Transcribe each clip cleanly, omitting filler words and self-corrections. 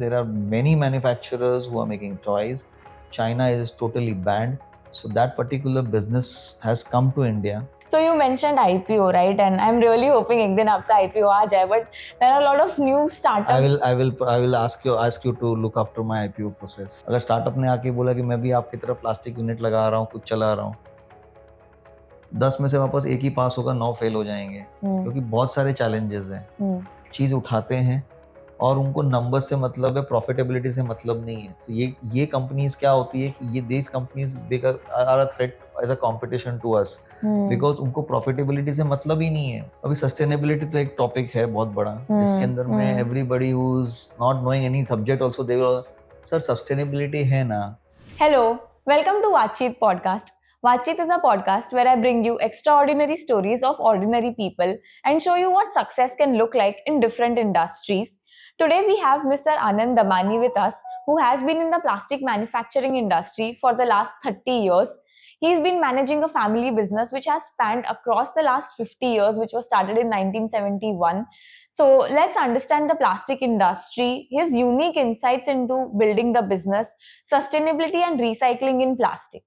there are many manufacturers who are making toys. China is totally banned. So that particular business has come to India. So you mentioned IPO, right? And I'm really hoping एक दिन आपका IPO आ जाए. But there are a lot of new startups. I will ask you to look after my IPO process. अगर startup ने आके बोला कि मैं भी आपकी तरह प्लास्टिक यूनिट लगा रहा हूँ, कुछ चला रहा हूँ, 10 में से वापस एक ही पास होगा, 9 फेल हो जाएंगे, क्योंकि बहुत सारे चैलेंजेस हैं. चीज उठाते हैं और उनको नंबर से मतलब है, प्रॉफिटेबिलिटी से मतलब नहीं है. तो ये कंपनीज क्या होती है कि ये this companies are a threat as a competition to us, because उनको प्रॉफिटेबिलिटी से मतलब ही नहीं है. अभी सस्टेनेबिलिटी तो एक टॉपिक है बहुत बड़ा, जिसके अंदर में everybody who is not knowing any subject also they will, sir sustainability है ना. Hello, welcome to Vaat Chit podcast. Vaat Chit is a podcast where I bring you extraordinary stories of ordinary people and show you what success can look like in different industries. Today we have Mr. Anand Damani with us, who has been in the plastic manufacturing industry for the last 30 years. He's been managing a family business which has spanned across the last 50 years, which was started in 1971. So let's understand the plastic industry, his unique insights into building the business, sustainability and recycling in plastic.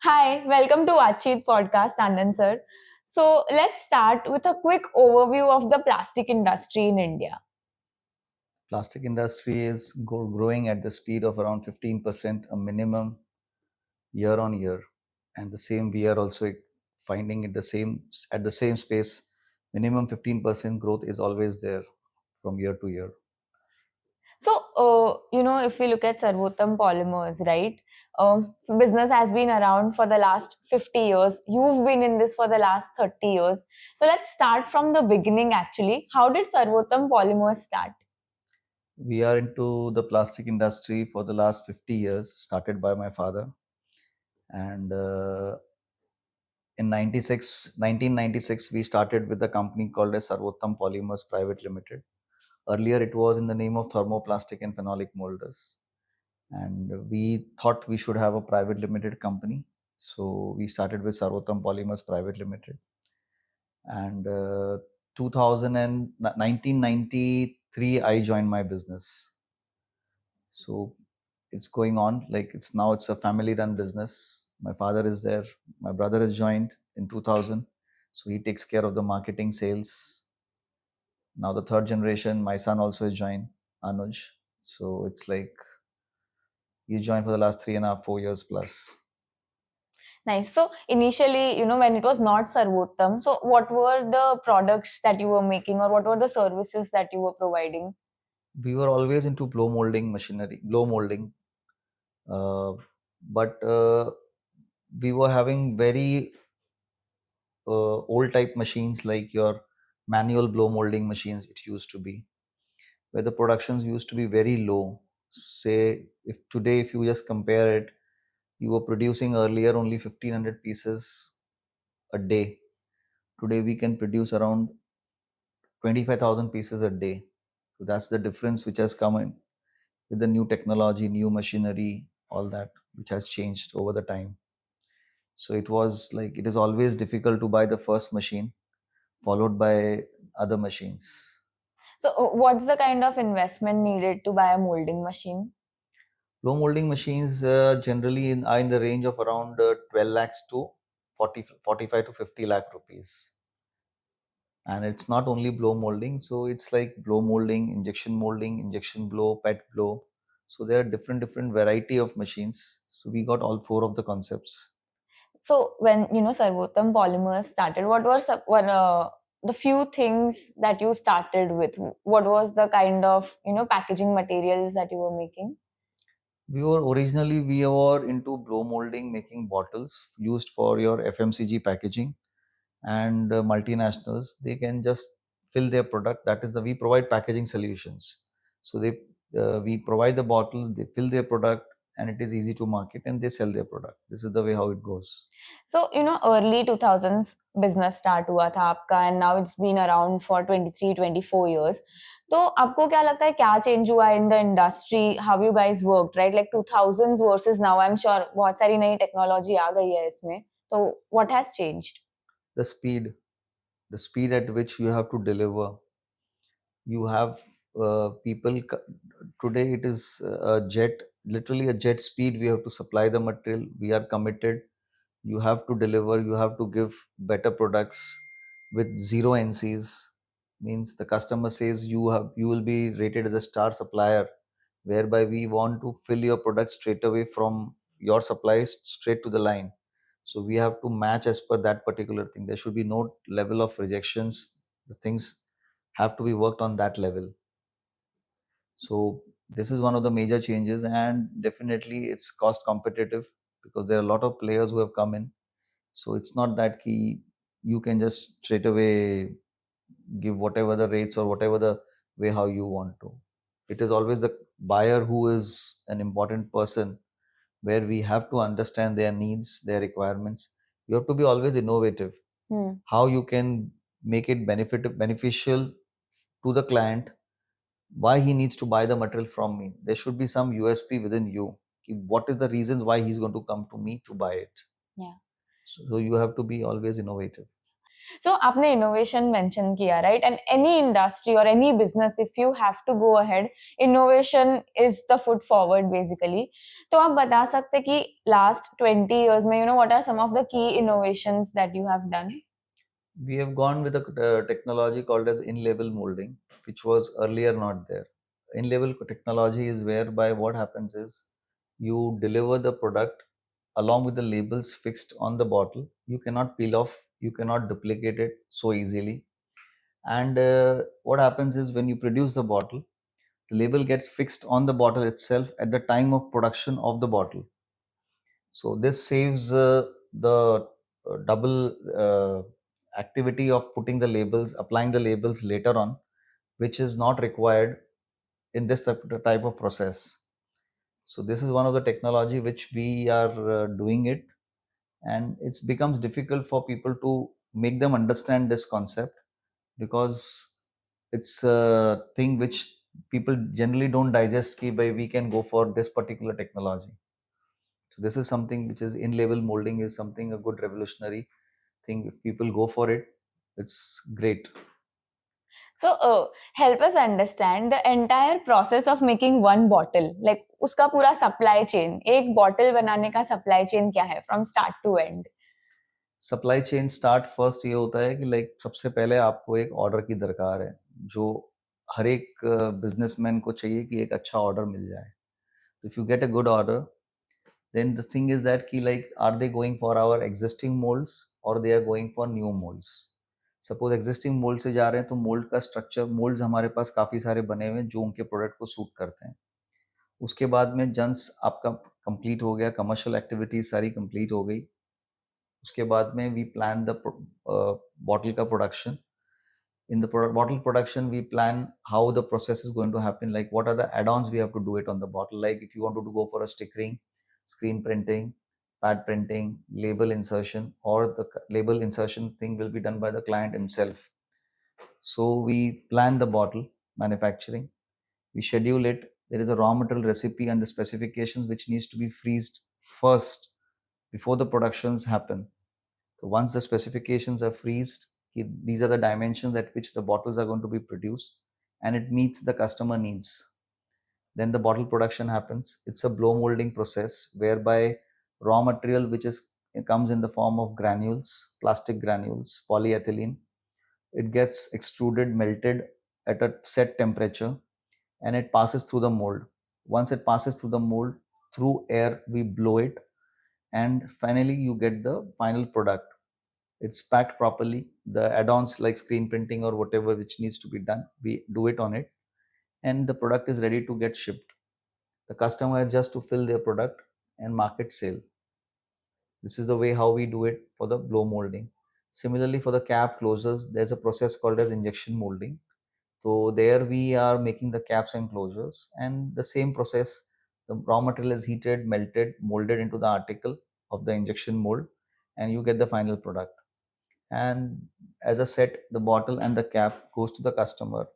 Hi, welcome to Vaat Chit podcast, Anand sir. So let's start with a quick overview of the plastic industry in India. Plastic industry is growing at the speed of around 15% a minimum year on year, and the same we are also finding it at the same space. Minimum 15% growth is always there from year to year. So, if we look at Sarvottam Polymers, right? Business has been around for the last 50 years. You've been in this for the last 30 years. So let's start from the beginning actually. How did Sarvottam Polymers start? We are into the plastic industry for the last 50 years, started by my father. And in 1996, we started with a company called as Sarvottam Polymers Private Limited. Earlier, it was in the name of thermoplastic and phenolic molders. And we thought we should have a private limited company. So we started with Sarvottam Polymers Private Limited. And 1993, I joined my business. So it's going on like it's a family run business. My father is there. My brother has joined in 2000. So he takes care of the marketing, sales. Now the third generation, my son also has joined, Anuj. So it's like he's joined for the last 3.5, 4 years plus. Nice. So initially, when it was not Sarvottam, so what were the products that you were making or what were the services that you were providing? We were always into blow molding machinery, but we were having very old type machines like your manual blow molding machines. It used to be where the productions used to be very low. Say if you just compare it, you were producing earlier only 1500 pieces a day. Today we can produce around 25,000 pieces a day. So that's the difference which has come in with the new technology, new machinery, all that which has changed over the time. So it is always difficult to buy the first machine followed by other machines. So what's the kind of investment needed to buy a molding machine? Blow molding machines generally are in the range of around 12 lakhs to 45 to 50 lakh rupees. And it's not only blow molding. So it's like blow molding, injection blow, pet blow. So there are different variety of machines. So we got all four of the concepts. So when Sarvottam Polymers started, what were the few things that you started with? What was the kind of packaging materials that you were making? We were into blow molding, making bottles used for your FMCG packaging, and multinationals, they can just fill their product. That is we provide packaging solutions. So we provide the bottles, they fill their product, and it is easy to market, and they sell their product. This is the way how it goes. So early 2000s business start हुआ था आपका, and now it's been around for 23-24 years. तो आपको क्या लगता है क्या change हुआ in the industry, how you guys worked, right? Like 2000s versus now, I'm sure बहुत सारी नई technology आ गई है इसमें. तो what has changed? The speed at which you have to deliver. You have people Today it is a jet, literally a jet speed. We have to supply the material. We are committed. You have to deliver. You have to give better products with zero NCs. Means the customer says you will be rated as a star supplier, whereby we want to fill your product straight away from your supplies straight to the line. So we have to match as per that particular thing. There should be no level of rejections. The things have to be worked on that level. So this is one of the major changes, and definitely it's cost competitive because there are a lot of players who have come in. So it's not that key you can just straight away give whatever the rates or whatever the way how you want to. It is always the buyer who is an important person, where we have to understand their needs, their requirements. You have to be always innovative. How you can make it beneficial to the client, why he needs to buy the material from me. There should be some USP within you. What is the reasons why he's going to come to me to buy it? Yeah. So you have to be always innovative. So आपने innovation mention किया, right? And any industry or any business, if you have to go ahead, innovation is the foot forward basically. तो आप बता सकते कि last 20 years में, what are some of the key innovations that you have done? We have gone with a technology called as in-label molding, which was earlier not there. In-label technology is whereby what happens is you deliver the product along with the labels fixed on the bottle. You cannot peel off, you cannot duplicate it so easily. And what happens is when you produce the bottle, the label gets fixed on the bottle itself at the time of production of the bottle. So this saves the double activity of putting the labels, applying the labels later on, which is not required in this type of process. So this is one of the technology which we are doing it, and it becomes difficult for people to make them understand this concept, because it's a thing which people generally don't digest ki by we can go for this particular technology. So this is something which is in label molding is something a good revolutionary thing. If people go for it, it's great. So help us understand the entire process of making one bottle. Like उसका पूरा supply chain. एक bottle बनाने का supply chain क्या है from start to end? Supply chain start first ये होता है कि लाइक सबसे पहले आपको एक ऑर्डर की दरकार है, जो हर एक बिजनेसमैन को चाहिए कि एक अच्छा ऑर्डर मिल जाए. If you get a good order, then the thing is that ki like are they going for our existing molds or they are going for new molds. Suppose existing mould से जा रहे हैं तो mould का structure, moulds हमारे पास काफ़ी सारे बने हुए हैं जो उनके प्रोडक्ट को सूट करते हैं. उसके बाद में जंस आपका कंप्लीट हो गया, कमर्शियल एक्टिविटीज सारी कंप्लीट हो गई. उसके बाद में वी प्लान द बॉटल का production. In the bottle production, we plan how the process is going to happen, like what are the add-ons we have to do it on the bottle. Like if you want to go for a stickering, screen printing, pad printing, label insertion, or the label insertion thing will be done by the client himself. So we plan the bottle manufacturing, we schedule it. There is a raw material recipe and the specifications which needs to be freezed first before the productions happen. So once the specifications are freezed, these are the dimensions at which the bottles are going to be produced, and it meets the customer needs. Then the bottle production happens. It's a blow molding process whereby raw material, which is it comes in the form of granules, plastic granules, polyethylene. It gets extruded, melted at a set temperature, and it passes through the mold. Once it passes through the mold, through air, we blow it, and finally you get the final product. It's packed properly. The add-ons like screen printing or whatever which needs to be done, we do it on it, and the product is ready to get shipped. The customer has just to fill their product and market sale. This is the way how we do it for the blow molding. Similarly, for the cap closures, there's a process called as injection molding. So there we are making the caps and closures, and the same process, the raw material is heated, melted, molded into the article of the injection mold, and you get the final product. And as a set, the bottle and the cap goes to the customer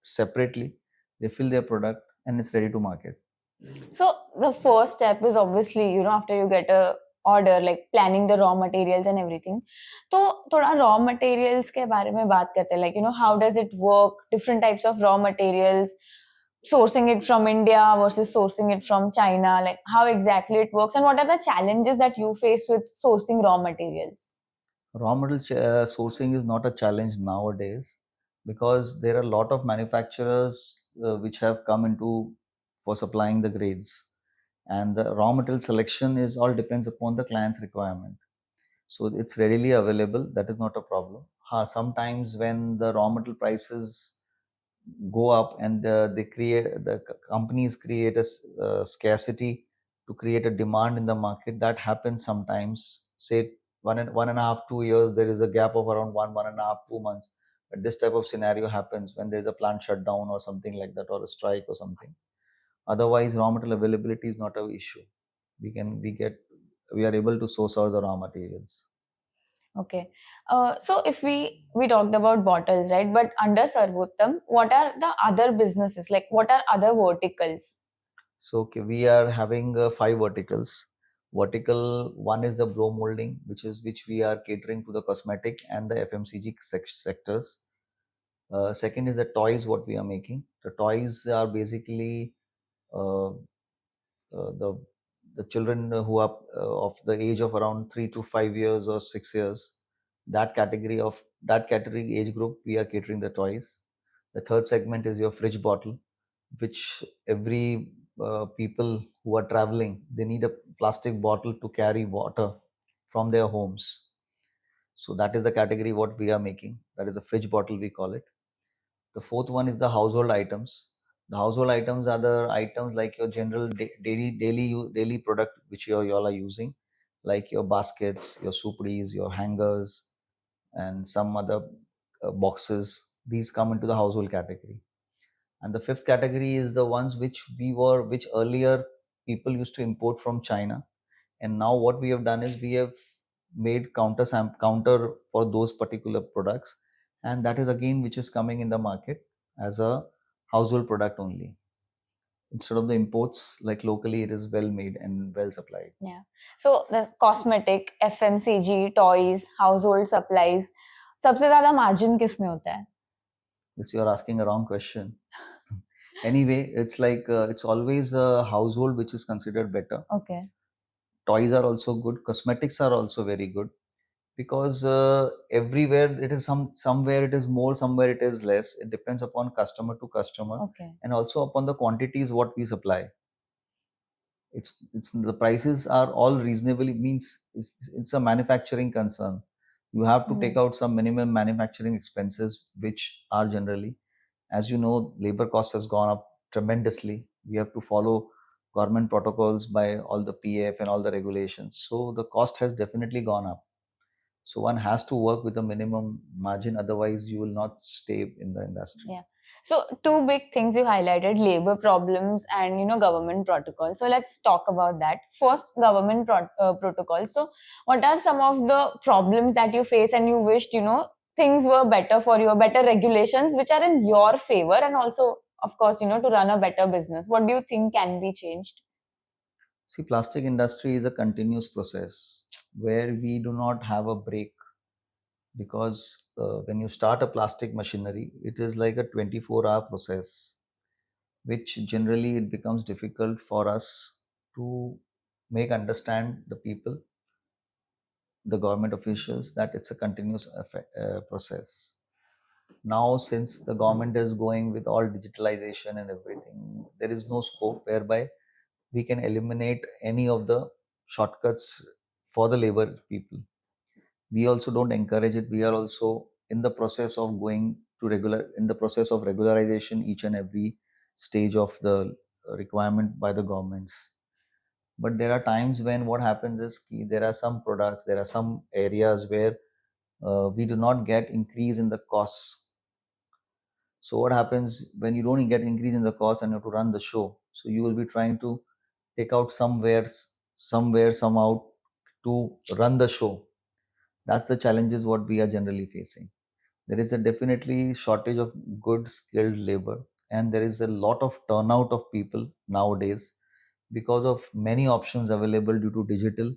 separately. They fill their product and it's ready to market. So the first step is obviously, after you get a order, like planning the raw materials and everything. तो थोड़ा raw materials के बारे में बात करते हैं, like how does it work, different types of raw materials, sourcing it from India versus sourcing it from China, like how exactly it works, and what are the challenges that you face with sourcing raw materials? Raw material sourcing is not a challenge nowadays because there are a lot of manufacturers which have come into for supplying the grades, and the raw material selection is all depends upon the client's requirement. So it's readily available. That is not a problem. Sometimes when the raw material prices go up and companies create scarcity to create a demand in the market, that happens sometimes. Say 1.5 2 years, there is a gap of around 1.5 2 months. But this type of scenario happens when there is a plant shutdown or something like that, or a strike or something. Otherwise, raw material availability is not an issue. We are able to source out the raw materials. Okay. So if we talked about bottles, right? But under Sarvottam, what are the other businesses? Like, what are other verticals? So okay, we are having five verticals. Vertical one is the blow molding, which we are catering to the cosmetic and the FMCG sectors. Second is the toys, what we are making. The toys are basically uh, the children who are of the age of around 3 to 5 years or 6 years. That category age group, we are catering the toys. The third segment is your fridge bottle, which every people who are traveling, they need a plastic bottle to carry water from their homes. So that is the category what we are making. That is a fridge bottle, we call it. The fourth one is the household items. The household items are the items like your general daily product which you all are using, like your baskets, your supris, your hangers, and some other boxes. These come into the household category. And the fifth category is the ones which earlier people used to import from China. And now what we have done is we have made counter for those particular products. And that is again which is coming in the market as a household product only. Instead of the imports, like locally, it is well made and well supplied. Yeah. So the cosmetic, FMCG, toys, household supplies, सबसे ज़्यादा margin किस में होता है? This you are asking a wrong question. Anyway, it's like it's always a household which is considered better. Okay. Toys are also good. Cosmetics are also very good because everywhere it is somewhere it is more, somewhere it is less. It depends upon customer to customer. Okay. And also upon the quantities what we supply. It's the prices are all reasonably, means it's a manufacturing concern. You have to take out some minimum manufacturing expenses which are generally, as you know, labor cost has gone up tremendously. We have to follow government protocols by all the PF and all the regulations, so the cost has definitely gone up. So one has to work with a minimum margin, otherwise you will not stay in the industry. Yeah. So two big things you highlighted: labor problems and government protocol. So let's talk about that. First, government protocol. So what are some of the problems that you face and you wished things were better for you, better regulations which are in your favor, and also of course to run a better business. What do you think can be changed? See, plastic industry is a continuous process where we do not have a break, because when you start a plastic machinery, it is like a 24-hour process, which generally it becomes difficult for us to make understand the people, the government officials, that it's a continuous process. Now, since the government is going with all digitalization and everything, there is no scope whereby we can eliminate any of the shortcuts for the labor people. We also don't encourage it. We are also in the process of regularization each and every stage of the requirement by the governments. But there are times when what happens is there are some products, there are some areas where we do not get increase in the costs. So what happens when you don't get increase in the cost and you have to run the show? So you will be trying to take out somewhere, somehow to run the show. That's the challenges what we are generally facing. There is a definitely shortage of good skilled labor, and there is a lot of turnout of people nowadays because of many options available due to digital,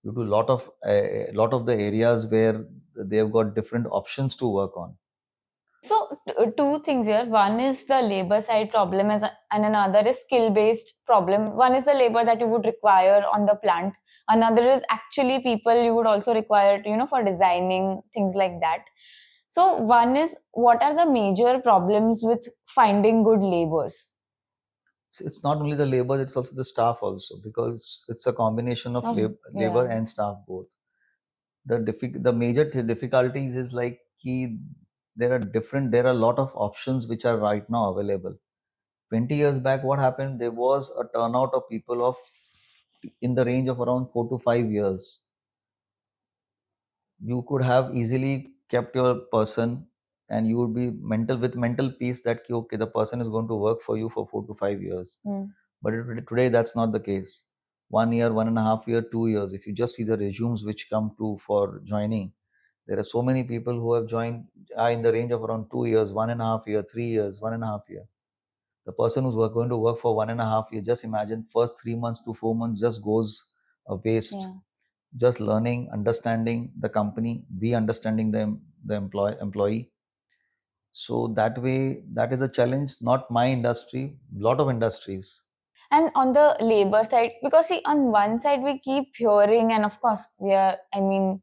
due to lot of the areas where they have got different options to work on. So, two things here. One is the labor side problem, and another is skill based problem. One is the labor that you would require on the plant. Another is actually people you would also require, for designing things like that. So, one is what are the major problems with finding good laborers? It's not only the labor, it's also the staff also, because it's a combination of labor Yeah. and staff both. The major difficulties is like there are a lot of options which are right now available. 20 years back, what happened, there was a turnout of people of in the range of around 4 to 5 years. You could have easily kept your person, and you would be mental peace that okay, the person is going to work for you for 4 to 5 years. But today that's not the case. 1 year, 1.5 year, 2 years, if you just see the resumes which come to for joining, there are so many people who have joined in the range of around 2 years, 1.5 year, 3 years, 1.5 year. The person who's going to work for 1.5 year, just imagine first 3 months to 4 months just goes a waste. Yeah. Just learning, understanding the company, be understanding the employee. So that way, that is a challenge. Not my industry, lot of industries. And on the labor side, because see, on one side we keep hearing, and of course we are, I mean,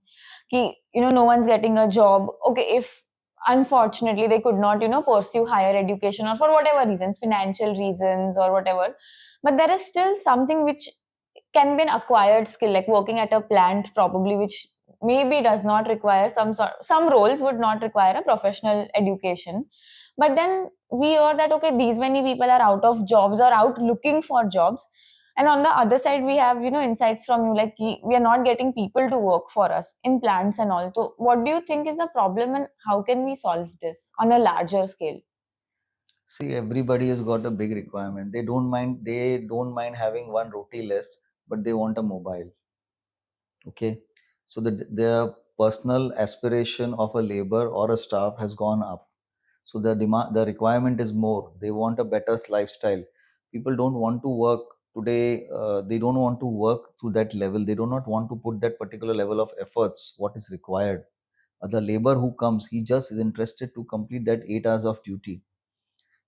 no one's getting a job. Okay, if unfortunately they could not, pursue higher education or for whatever reasons, financial reasons or whatever, but there is still something which can be an acquired skill, like working at a plant probably, which maybe does not require some roles would not require a professional education. But then we hear that okay, these many people are out of jobs or out looking for jobs, and on the other side we have insights from you, like we are not getting people to work for us in plants and all. So what do you think is the problem, and how can we solve this on a larger scale? See, everybody has got a big requirement. They don't mind having one roti less, but they want a mobile. Okay. So the personal aspiration of a labor or a staff has gone up. So the requirement is more. They want a better lifestyle. People don't want to work today. They don't want to work to that level. They do not want to put that particular level of efforts what is required. The labor who comes, he just is interested to complete that 8 hours of duty.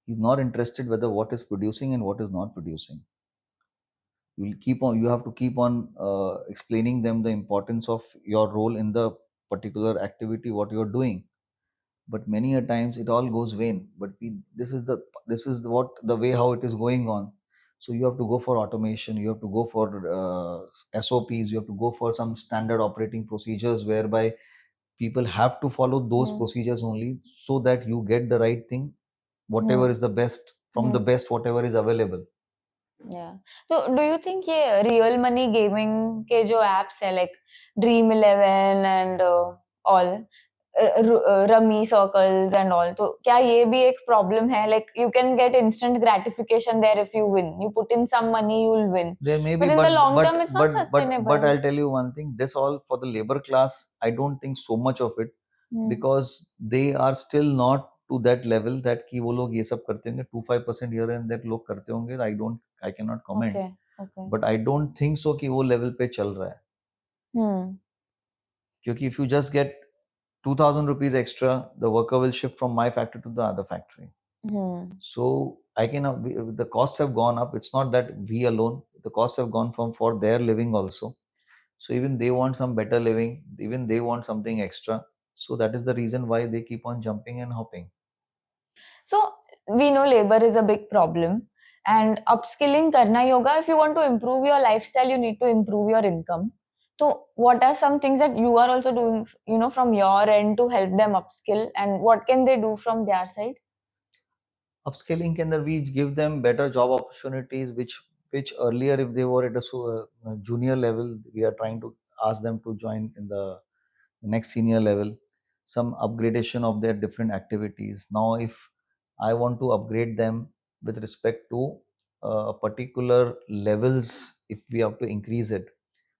He's not interested whether what is producing and what is not producing. You have to keep on explaining them the importance of your role in the particular activity what you're doing. But many a times it all goes vain. But what the way how it is going on. So you have to go for automation, you have to go for SOPs, you have to go for some standard operating procedures whereby people have to follow those procedures only, so that you get the right thing, whatever is the best from the best whatever is available. Yeah. So do you think ये real money gaming के जो apps है, like Dream 11 and all Rummy circles and all, तो क्या ये भी एक problem है? Like you can get instant gratification there if you win. You put in some money, you'll win. There may be, But in the long term, it's not but sustainable. I'll tell you one thing. This all for the labor class. I don't think so much of it, because they are still not to that level that कि वो लोग ये सब करते होंगे 2-5% here and there लोग करते होंगे. I cannot comment. Okay. Okay. But I don't think so कि वो level पे चल रहा है. Hmm. क्योंकि if you just get 2,000 rupees extra, the worker will shift from my factory to the other factory. So the costs have gone up. It's not that we alone. The costs have gone from for their living also. So even they want some better living. Even they want something extra. So that is the reason why they keep on jumping and hopping. So we know labor is a big problem, and upskilling karna ही होगा. If you want to improve your lifestyle, you need to improve your income. So what are some things that you are also doing, from your end to help them upskill, and what can they do from their side? Upscaling can we give them better job opportunities, which earlier if they were at a junior level, we are trying to ask them to join in the next senior level, some upgradation of their different activities. Now if I want to upgrade them with respect to particular levels, if we have to increase it,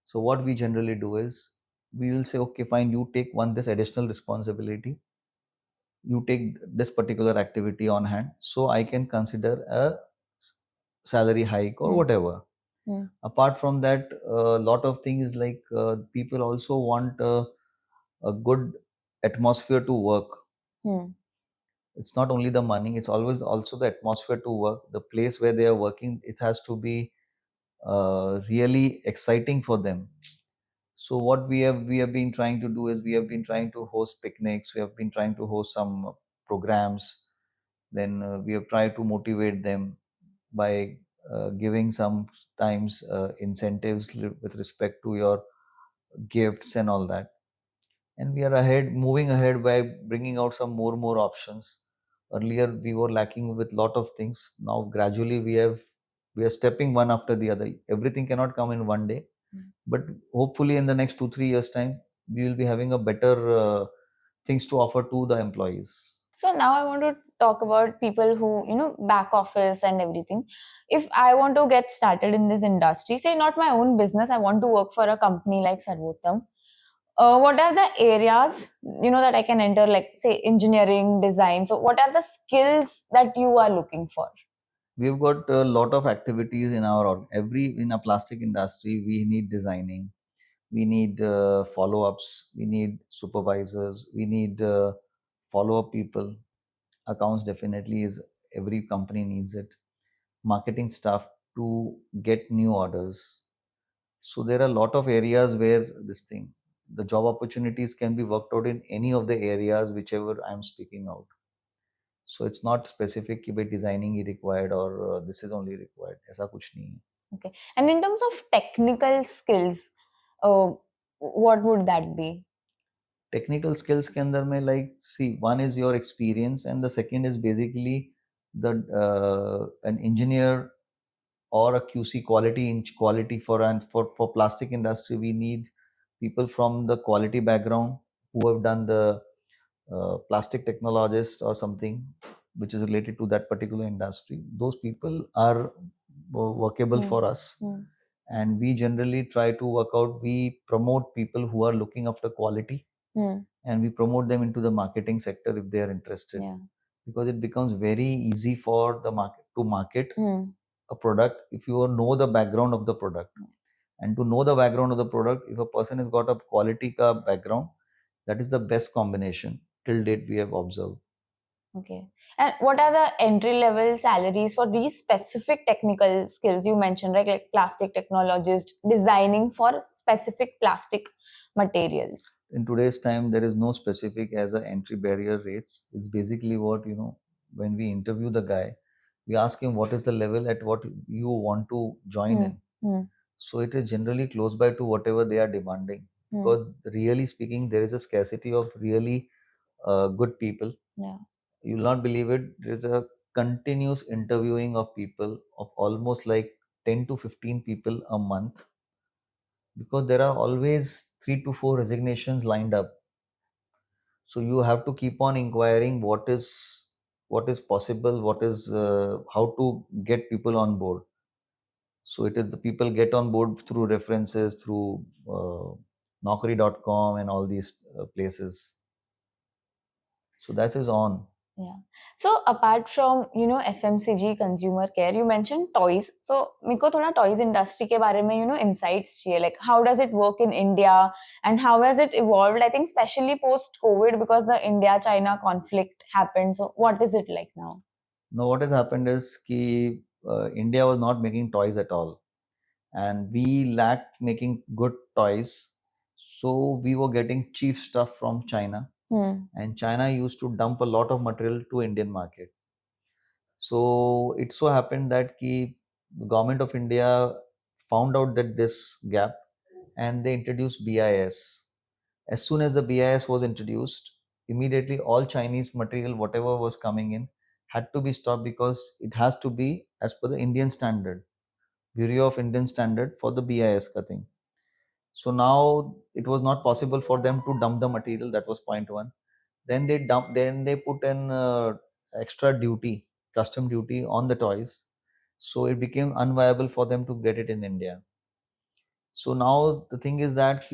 so what we generally do is we will say okay fine, you take one this additional responsibility, you take this particular activity on hand, so I can consider a salary hike or whatever. Apart from that, a lot of things like people also want a good atmosphere to work. It's not only the money, it's always also the atmosphere to work, the place where they are working. It has to be really exciting for them. So what we have been trying to do is we have been trying to host picnics, we have been trying to host some programs. Then we have tried to motivate them by giving sometimes incentives with respect to your gifts and all that. And we are moving ahead by bringing out some more options. Earlier we were lacking with lot of things. Now gradually we are stepping one after the other. Everything cannot come in one day, but hopefully in the next 2 3 years time we will be having a better things to offer to the employees. So now I want to talk about people who, back office and everything. If I want to get started in this industry, say not my own business, I want to work for a company like Sarvottam. What are the areas, that I can enter, like say engineering, design? So what are the skills that you are looking for? We've got a lot of activities in our every in a plastic industry. We need designing, we need follow-ups, we need supervisors, we need follow-up people. Accounts definitely is, every company needs it. Marketing staff to get new orders. So there are a lot of areas where this thing, the job opportunities can be worked out in any of the areas whichever I'm speaking out. So it's not specific कि भाई designing he required or this is only required. ऐसा कुछ नहीं है. Okay. And in terms of technical skills, what would that be? Technical skills के अंदर में like see, one is your experience and the second is basically the an engineer or a QC quality for plastic industry. We need people from the quality background who have done the plastic technologist or something which is related to that particular industry. Those people are workable for us. And we generally try to work out, we promote people who are looking after quality, and we promote them into the marketing sector if they are interested. Yeah. Because it becomes very easy for the market to market a product if you know the background of the product. And to know the background of the product, if a person has got a quality ka background, that is the best combination till date we have observed. Okay. And what are the entry level salaries for these specific technical skills you mentioned, right? Like plastic technologist, designing for specific plastic materials. In today's time, there is no specific as a entry barrier rates. It's basically what, when we interview the guy, we ask him what is the level at what you want to join in. So it is generally close by to whatever they are demanding. Because really speaking, there is a scarcity of really good people. Yeah. You'll not believe it. There is a continuous interviewing of people of almost like 10 to 15 people a month, because there are always 3 to 4 resignations lined up. So you have to keep on inquiring what is possible, what is how to get people on board. So it is the people get on board through references, through naukri.com and all these places. So that is on. Yeah. So apart from FMCG, consumer care, you mentioned toys. So मेरे को थोड़ा toys industry के बारे में insights चाहिए. Like how does it work in India and how has it evolved? I think especially post COVID because the India-China conflict happened. So what is it like now? Now what has happened is कि India was not making toys at all, and we lacked making good toys. So we were getting cheap stuff from China. And China used to dump a lot of material to Indian market. So it so happened that the government of India found out that this gap, and they introduced BIS. As soon as the BIS was introduced, immediately all Chinese material, whatever was coming in, had to be stopped because it has to be as per the Indian standard, Bureau of Indian Standard for the BIS cutting. So now it was not possible for them to dump the material. That was point one. Then they put an extra duty, custom duty on the toys. So it became unviable for them to get it in India. So now the thing is that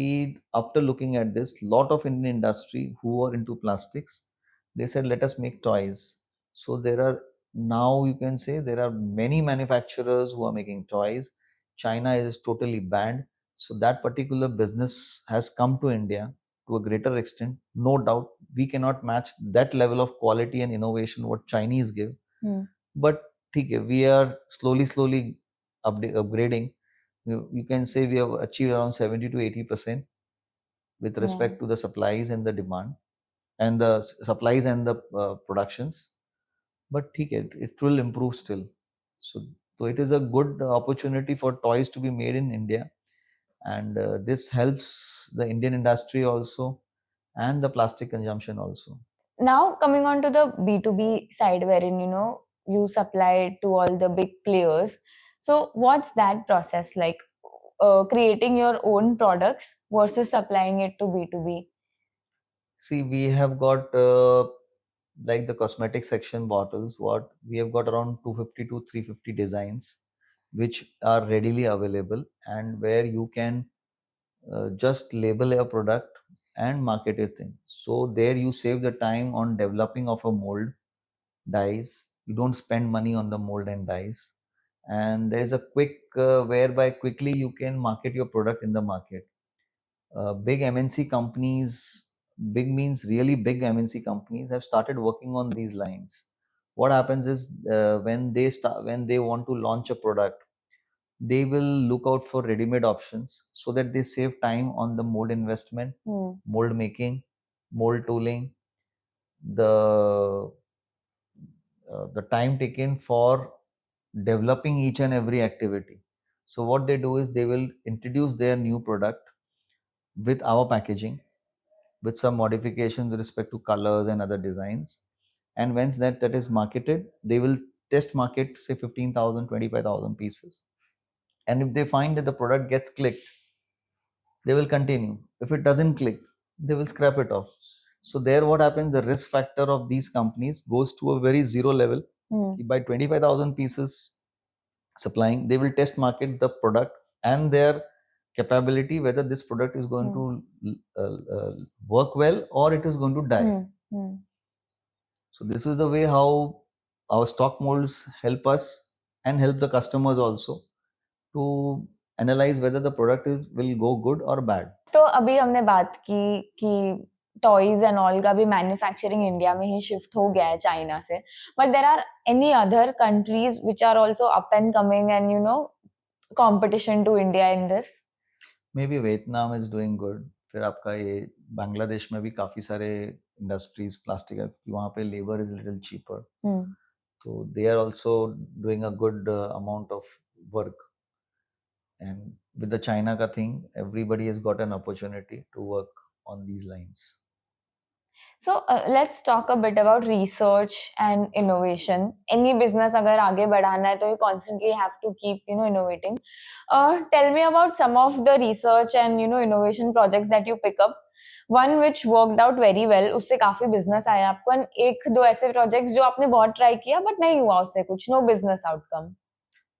after looking at this, lot of Indian industry who are into plastics, they said, let us make toys. So there are, now you can say there are many manufacturers who are making toys. China is totally banned. So that particular business has come to India. to a greater extent. No doubt, we cannot match that level of quality and innovation what Chinese give. But okay, we are slowly upgrading. You can say we have achieved around 70 to 80% with respect to the supplies and the demand and the supplies and the productions. But it will improve still. So it is a good opportunity for toys to be made in India, and this helps the Indian industry also and the plastic consumption also. Now coming on to the B2B side, wherein you supply to all the big players. So what's that process like? Creating your own products versus supplying it to B2B. See, we have got like the cosmetic section bottles. What we have got around 250 to 350 designs, which are readily available, and where you can just label a product and market a thing. So there you save the time on developing of a mold, dyes. You don't spend money on the mold and dyes, and there is a quick whereby quickly you can market your product in the market. Big MNC companies, big means really big MNC companies, have started working on these lines. What happens is when they want to launch a product, they will look out for ready-made options so that they save time on the mold investment, mold making, mold tooling, the the time taken for developing each and every activity. So what they do is they will introduce their new product with our packaging, with some modifications with respect to colors and other designs. And once that is marketed, they will test market say 15,000, 25,000 pieces. And if they find that the product gets clicked, they will continue. If it doesn't click, they will scrap it off. So there what happens, the risk factor of these companies goes to a very zero level. By 25,000 pieces supplying, they will test market the product and their capability, whether this product is going to work well or it is going to die. So this is the way how our stock molds help us and help the customers also to analyze whether the product will go good or bad. तो अभी हमने बात की कि toys and all का भी manufacturing India में ही shift हो गया है चाइना से, but there are any other countries which are also up and coming and competition to India in this? Maybe Vietnam is doing good. फिर आपका ये बांग्लादेश में भी काफी सारे इंडस्ट्रीज प्लास्टिक है, वहाँ पे लेबर इज लिटिल चीपर, तो they are also doing a good amount of work. And with the China ka thing, everybody has got an opportunity to work on these lines. So let's talk a bit about research and innovation. Any business agar aage badhana hai to you constantly have to keep innovating. Tell me about some of the research and innovation projects that you pick up. One which worked out very well, उससे काफी business आया आपको, and एक दो ऐसे projects जो आपने बहुत try किया but नहीं हुआ उससे कुछ, no business outcome.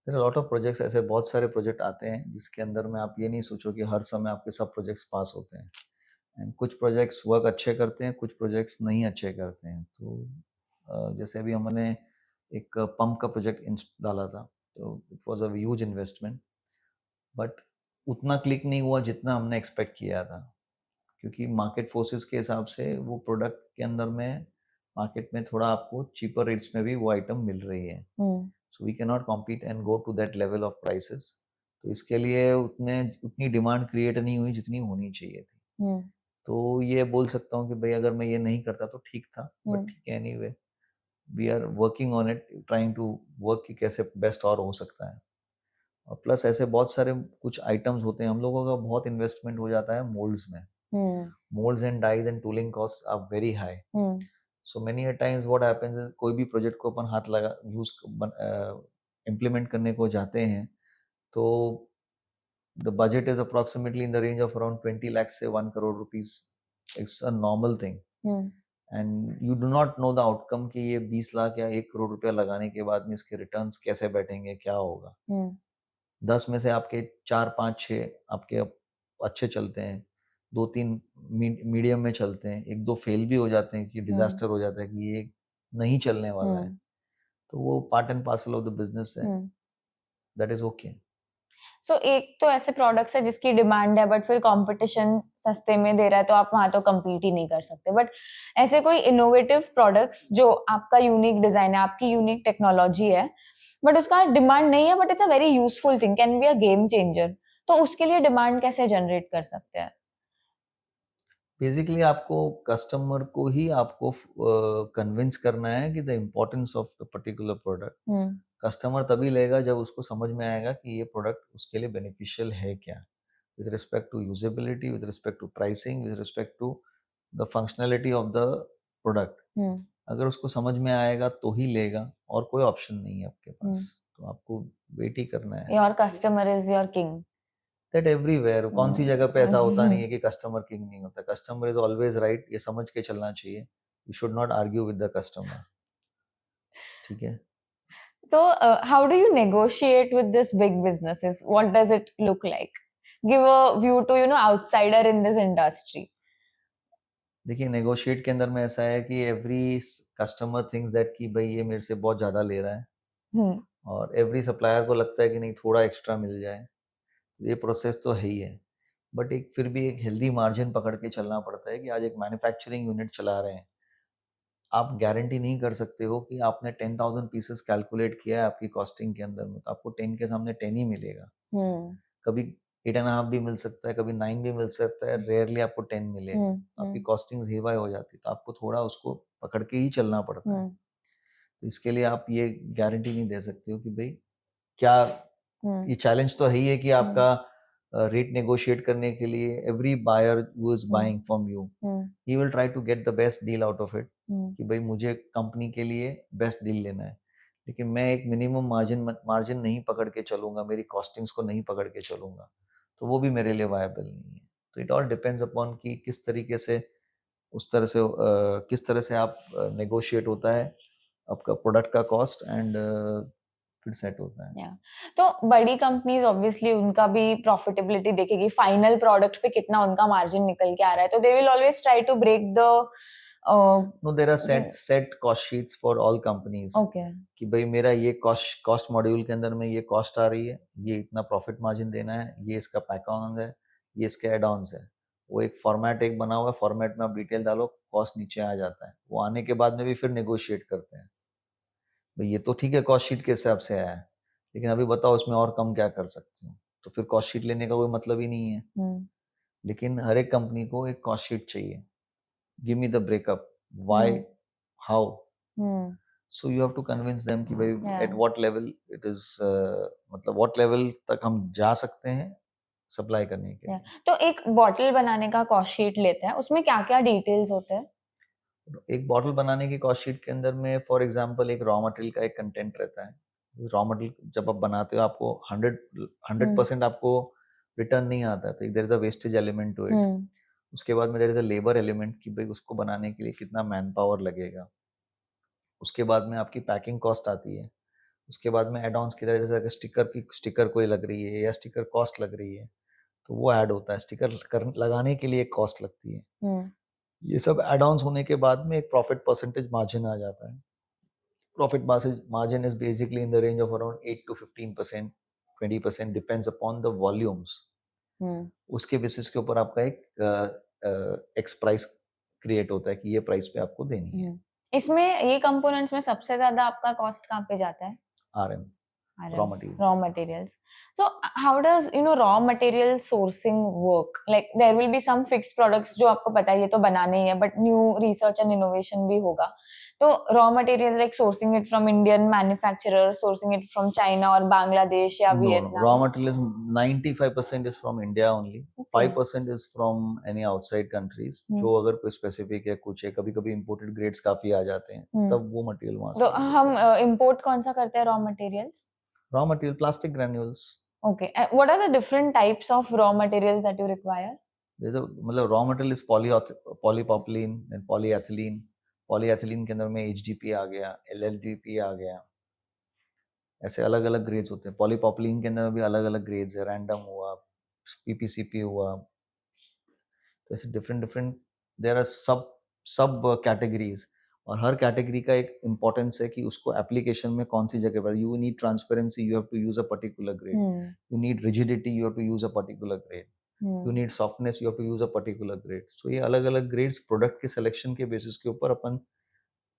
There are a lot of projects, ऐसे बहुत सारे प्रोजेक्ट आते हैं जिसके अंदर में आप ये नहीं सोचो कि हर समय आपके सब प्रोजेक्ट्स पास होते हैं. एंड कुछ प्रोजेक्ट्स वर्क अच्छे करते हैं, कुछ प्रोजेक्ट्स नहीं अच्छे करते हैं. तो जैसे अभी हमने एक पंप का प्रोजेक्ट डाला था, तो it was a huge investment, but उतना क्लिक नहीं हुआ जितना हमने एक्सपेक्ट किया था, क्योंकि मार्केट फोर्सेस के हिसाब से वो प्रोडक्ट के अंदर में मार्केट में थोड़ा आपको चीपर रेट्स में भी वो आइटम मिल रही है. So we can not compete and go to that level of prices. तो इसके लिए उतनी डिमांड क्रिएट नहीं हुई जितनी होनी चाहिए थी. तो ये बोल सकता हूँ कि भाई अगर मैं ये नहीं करता तो ठीक था, बट ठीक है, anyway we are working on it, trying to work कि कैसे बेस्ट और हो सकता है. और प्लस ऐसे बहुत सारे कुछ आइटम्स होते हैं, हम लोगों का बहुत इन्वेस्टमेंट हो जाता है मोल्ड्स में. Moulds and dies and tooling cost are very high. So many a times what happens is, कोई भी प्रोजेक्ट को अपन हाथ लगा यूज इम्प्लीमेंट करने को जाते हैं, तो the budget is approximately in the range of around 20 lakhs, say 1 crore rupees. It's a normal thing. And you do not know the outcome कि ये 20 लाख या 1 करोड़ रुपया लगाने के बाद में इसके रिटर्न्स कैसे बैठेंगे, क्या होगा. 10 में से आपके 4, 5, 6 आपके अच्छे चलते हैं, 2-3 मीडियम में चलते हैं, 1-2 फेल भी हो जाते हैं कि डिजास्टर हो जाता है कि ये नहीं चलने वाला है. तो वो part and parcel of the business है. That is okay. सो एक तो ऐसे प्रोडक्ट्स है जिसकी डिमांड है बट फिर कंपटीशन सस्ते में दे रहा है तो आप वहां तो compete ही नहीं कर सकते, बट ऐसे कोई इनोवेटिव प्रोडक्ट्स जो आपका यूनिक डिजाइन है, आपकी यूनिक टेक्नोलॉजी है, बट उसका डिमांड नहीं है, but it's a very useful thing, can be a game changer, तो उसके लिए डिमांड कैसे जनरेट कर सकते हैं? बेसिकली आपको कस्टमर को ही आपको कन्विंस करना है कि the importance of the particular product. Customer तभी लेगा जब उसको समझ में आएगा कि ये प्रोडक्ट उसके लिए बेनिफिशियल है क्या, with respect to usability, with respect to pricing, with respect to the functionality of the product. अगर उसको समझ में आएगा तो ही लेगा, और कोई ऑप्शन नहीं है आपके पास, तो आपको वेट ही करना है। Your customer is your king. That everywhere, कौन सी जगह पे ऐसा होता नहीं है कि कस्टमर किंग नहीं होता, कस्टमर इज ऑलवेज राइट, ये समझ के चलना चाहिए। You should not argue with the customer, ठीक है। So, how do you negotiate with this big businesses? What does it look like? Give a view to, outsider in this industry. देखिए, negotiate के अंदर में ऐसा है कि एवरी कस्टमर थिंक्स दैट कि भाई ये मेरे से बहुत ज़्यादा ले रहा है, Hmm. और एवरी सप्लायर को लगता है कि नहीं थोड़ा एक्स्ट्रा मिल जाए। ये प्रोसेस तो है ही है, बट एक फिर भी एक हेल्दी मार्जिन पकड़ के चलना पड़ता है कि आज एक मैन्युफैक्चरिंग यूनिट चला रहे हैं, आप गारंटी नहीं कर सकते हो कि आपने 10,000 पीसेस कैलकुलेट किया है आपकी कॉस्टिंग के अंदर में, तो आपको 10 के सामने 10 ही मिलेगा। कभी 8.5 भी मिल सकता है, कभी 9 भी मिल सकता है, रेयरली आपको 10 मिलेगा। तो आपकी कॉस्टिंग हेवा हो जाती है, तो आपको थोड़ा उसको पकड़ के ही चलना पड़ता है। तो इसके लिए आप ये गारंटी नहीं दे सकते हो कि भाई क्या, ये चैलेंज तो है ही है कि आपका रेट नेगोशिएट करने के लिए every buyer who is buying from you, he will try to get the best deal out of it, कि भाई मुझे कंपनी के लिए बेस्ट डील लेना है, लेकिन मैं एक मिनिमम मार्जिन नहीं पकड़ के चलूंगा, मेरी कॉस्टिंग्स को नहीं पकड़ के चलूंगा, तो वो भी मेरे लिए वायबल नहीं है। तो इट ऑल डिपेंड्स अपॉन कि किस तरीके से, उस तरह से किस तरह से आप नेगोशिएट होता है आपका प्रोडक्ट का कॉस्ट, एंड फिर सेट होता है। Yeah. तो बड़ी कंपनीज ऑब्वियसली उनका भी प्रॉफिटेबिलिटी देखेगी, फाइनल प्रोडक्ट पे कितना उनका मार्जिन निकल के आ रहा है, तो they will always try to break the no, there are set cost sheets for all companies, okay, कि भाई मेरा ये कॉस्ट मॉड्यूल के अंदर में ये कॉस्ट आ रही है, ये इतना प्रॉफिट मार्जिन देना है, ये इसका पैक ऑन है, ये इसके एड ऑन्स है। वो एक फॉर्मेट एक बना हुआ है, फॉर्मेट में आप डिटेल डालो, कॉस्ट नीचे आ जाता है। वो आने के बाद में भी फिर नेगोशिएट करते हैं, भाई ये तो ठीक है कॉस्ट शीट के हिसाब से आया है, लेकिन अभी बताओ उसमें और कम क्या कर सकते हो, तो फिर कॉस्ट शीट लेने का कोई मतलब ही नहीं है। लेकिन हर एक कंपनी को एक कॉस्ट शीट चाहिए, give me the breakup, why, how, so you have to convince them कि भाई at what level it is, मतलब व्हाट लेवल तक हम जा सकते हैं सप्लाई करने के लिए। तो एक बॉटल बनाने का कॉस्ट शीट लेते हैं, उसमें क्या क्या डिटेल्स होते हैं? एक बॉटल बनाने की कॉस्ट शीट के अंदर में फॉर एग्जांपल एक रॉ मटेरियल का एक कंटेंट रहता है। रॉ मटेरियल जब आप बनाते हो आपको 100% आपको रिटर्न नहीं आता है, तो there is a wastage element to it. उसके बाद में there is a labour element कि भाई उसको बनाने के लिए कितना मैन पावर लगेगा। उसके बाद में आपकी पैकिंग कॉस्ट आती है। उसके बाद में एड ऑन्स की तरह, जैसे अगर स्टिकर कोई लग रही है या स्टिकर कॉस्ट लग रही है, तो वो ऐड होता है। स्टिकर लगाने के लिए एक कॉस्ट लगती है। ये सब एड ऑन्स होने के बाद में एक प्रॉफिट परसेंटेज मार्जिन आ जाता है। Profit margin is basically in the range of around 8 to 15%, 20% depends upon the volumes. उसके बेसिस के ऊपर आपका एक एक्स प्राइस क्रिएट होता है कि ये प्राइस पे आपको देनी है। इसमें ये कंपोनेंट्स में सबसे ज्यादा आपका कॉस्ट कहाँ पे जाता है? RM, raw material. Raw materials. So how does raw material sourcing work? Like there will be some fixed products जो आपको पता है ये तो बनाने ही है, but new research and innovation भी होगा। तो raw materials like sourcing it from Indian manufacturer, sourcing it from China or Bangladesh या No, Vietnam. raw material is 95% is from India only. 5% is from any outside countries. जो अगर कोई specific है, कुछ है, कभी कभी imported grades काफी आ जाते हैं, तब वो material वहां से। तो हम import कौन सा करते हैं raw materials? Raw material, plastic granules. Okay. And what are the different types of raw materials that you require? मतलब raw material is polypropylene and polyethylene. Polyethylene के अंदर में HDP आ गया, LLDP आ गया, ऐसे अलग अलग ग्रेड्स होते हैं। पॉलीपॉपलिन के अंदर भी अलग अलग ग्रेड्स है, रैंडम हुआ, PPCP हुआ, तो ऐसे डिफरेंट डिफरेंट देयर आर सब सब कैटेगरीज। और हर कैटेगरी का एक इम्पोर्टेंस है कि उसको एप्लीकेशन में कौन सी जगह पर, you need transparency, you have to use a particular grade, you need rigidity, you have to use a particular grade, you need softness, you have to use a particular grade. So ये अलग अलग grades product के selection के basis के ऊपर अपन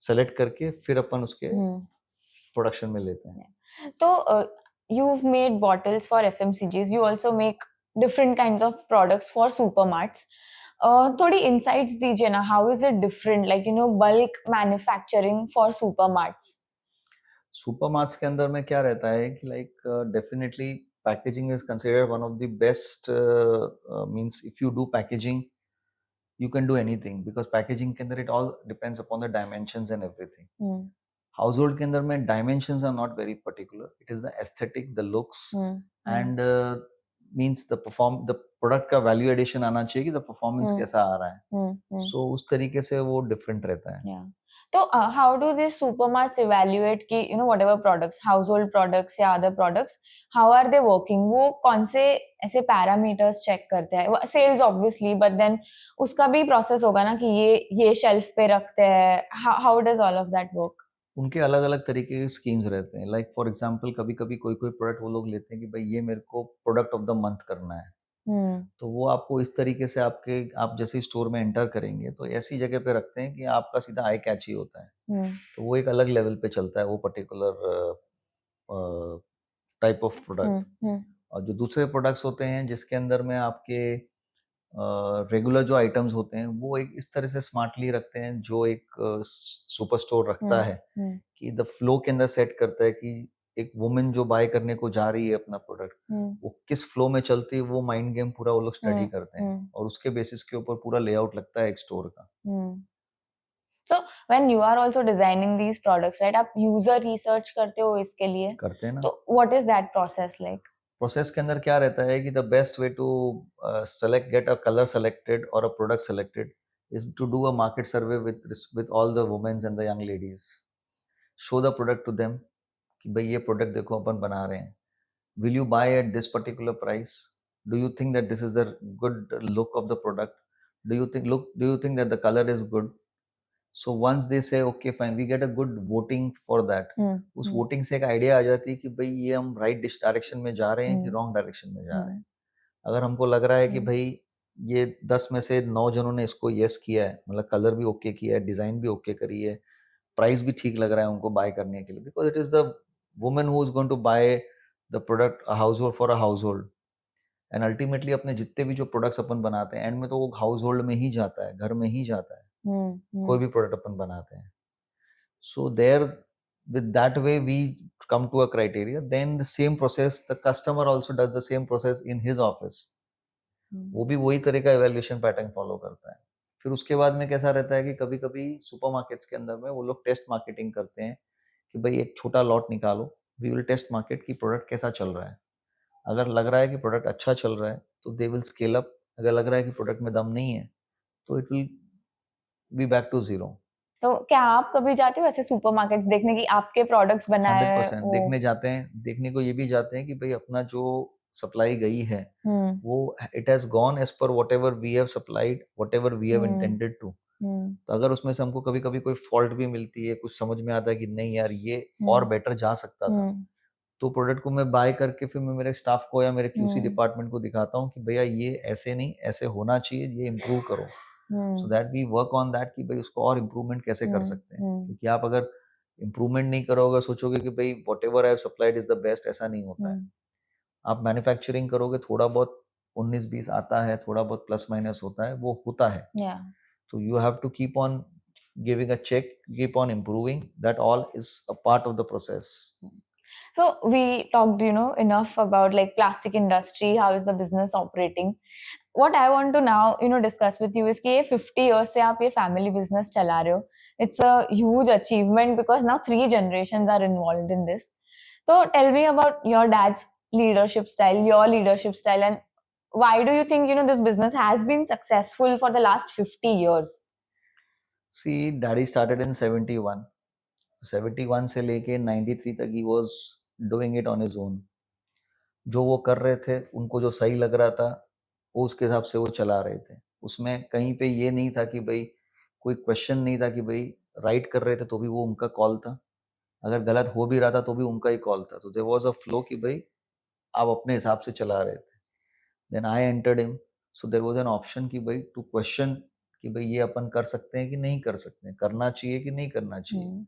select करके फिर अपन उसके प्रोडक्शन में लेते हैं. तो you've made bottles for FMCGs, you also make different kinds of products for supermarts. थोड़ी insights दीजिए ना, how is it different, like bulk manufacturing for supermarts? Supermarts के अंदर में क्या रहता है कि like definitely packaging is considered one of the best. Means if you do packaging you can do anything because packaging के अंदर it all depends upon the dimensions and everything. Household के अंदर में dimensions are not very particular. It is the aesthetic, the looks, and means the product का value addition आना चाहिए कि the performance कैसा आ रहा है. So उस तरीके से वो different रहता है. Yeah. So how do these supermarts evaluate कि whatever products, household products या other products, how are they working? वो कौन से ऐसे parameters check करते हैं? Sales obviously, but then उसका भी process होगा ना कि ये shelf पे रखते हैं. How does all of that work? उनके अलग अलग तरीके के स्कीम्स रहते हैं. लाइक फॉर एग्जांपल कभी कभी कोई कोई प्रोडक्ट वो लोग लेते हैं कि भाई ये मेरे को प्रोडक्ट ऑफ द मंथ करना है. तो वो आपको इस तरीके से आप जैसे स्टोर में एंटर करेंगे तो ऐसी जगह पे रखते हैं कि आपका सीधा आई कैची होता है. तो वो एक अलग लेवल पे चलता है वो पर्टिकुलर टाइप ऑफ प्रोडक्ट. और जो दूसरे प्रोडक्ट्स होते हैं जिसके अंदर में आपके रेगुलर जो आइटम्स होते हैं वो एक इस तरह से स्मार्टली रखते हैं जो एक सुपर स्टोर रखता है कि द फ्लो के अंदर सेट करता है कि एक वुमेन जो बाय करने को जा रही है अपना प्रोडक्ट वो किस फ्लो में चलती है, वो माइंड गेम पूरा वो लोग स्टडी करते हैं और उसके बेसिस के ऊपर पूरा लेआउट लगता है एक स्टोर का. So when you are also designing these products, right? आप user research करते हो इसके लिए? करते हैं ना. तो what is that process like? Process के अंदर क्या रहता है कि the best way to select get a colour selected और a product selected is to do a market survey with all the womens and the young ladies. Show the product to them कि भाई ये product देखो अपन बना रहे हैं. Will you buy at this particular price? Do you think that this is the good look of the product? Do you think that the colour is good? So once they say okay fine, we get a good voting for that. उस voting से एक idea आ जाती है कि भाई ये हम right direction में जा रहे हैं कि रॉन्ग डायरेक्शन में जा रहे हैं. अगर हमको लग रहा है कि भाई ये 10 में से 9 जनों ने इसको यस किया है, मतलब कलर भी ओके किया है, डिजाइन भी ओके करी है, प्राइस भी ठीक लग रहा है उनको बाय करने के लिए, because it is the women who is going to buy the product household for a household. And ultimately अपने जितने भी जो प्रोडक्ट्स अपन बनाते हैं एंड में तो वो हाउस होल्ड में ही जाता है, घर में ही जाता है. कोई भी प्रोडक्ट अपन बनाते हैं. So there, with that way, we come to a criteria. Then the same process, the customer also does the same process in his office. वो भी वही तरह का इवेल्युएशन पैटर्न फॉलो करता है. फिर उसके बाद में कैसा रहता है कि कभी कभी सुपरमार्केट्स के अंदर में वो लोग टेस्ट मार्केटिंग करते हैं कि भाई एक छोटा लॉट निकालो, वी विल टेस्ट मार्केट की प्रोडक्ट कैसा चल रहा है. अगर लग रहा है कि प्रोडक्ट अच्छा चल रहा है तो दे विल स्केल अप. अगर लग रहा है कि प्रोडक्ट में दम नहीं है तो it will be back to zero. तो क्या आप कभी जाते हो ऐसे सुपरमार्केट्स देखने की आपके प्रोडक्ट्स बनाए 100% देखने जाते हैं. देखने को ये भी जाते हैं कि भाई अपना जो सप्लाई गई है वो it has gone as per whatever we have supplied, whatever we have intended to. तो अगर उसमें से हमको कभी कभी कोई फॉल्ट भी मिलती है, कुछ समझ में आता है कि नहीं यार ये और बेटर जा सकता था, तो प्रोडक्ट को मैं बाय करके फिर मैं मेरे स्टाफ को या मेरे क्यूसी डिपार्टमेंट को दिखाता हूँ कि भैया ये ऐसे नहीं, ऐसे होना चाहिए, ये इम्प्रूव करो. So that we work on that कि भाई उसको और इम्प्रूवमेंट कैसे कर सकते हैं. क्योंकि आप अगर इम्प्रूवमेंट नहीं करोगे, सोचोगे कि भाई what ever I have supplied is the best, ऐसा नहीं होता है. आप मैन्युफैक्चरिंग करोगे, थोड़ा बहुत 19-20 आता है, थोड़ा बहुत प्लस माइनस होता है, वो होता है. तो you have to keep on giving a check, keep on improving. That all is a part of the process. So we talked, enough about like plastic industry, how is the business operating. What I want to now, discuss with you is कि ये 50 years से आप ये family business चला रहे हो. It's a huge achievement because now 3 generations are involved in this. So tell me about your dad's leadership style, your leadership style, and why do you think, this business has been successful for the last 50 years? See, daddy started in 71. 71 से लेके 93 तक he was doing it on his own. जो वो कर रहे थे, उनको जो सही लग रहा था वो उसके हिसाब से वो चला रहे थे. उसमें कहीं पे ये नहीं था कि भाई कोई क्वेश्चन नहीं था कि भाई राइट कर रहे थे तो भी वो उनका कॉल था, अगर गलत हो भी रहा था तो भी उनका ही कॉल था। तो देयर वाज अ फ्लो कि भाई आप अपने हिसाब से चला रहे थे। Then I entered him, so there was an option कि भाई टू क्वेश्चन कि भाई ये अपन कर सकते हैं कि नहीं कर सकते हैं, करना चाहिए कि नहीं करना चाहिए।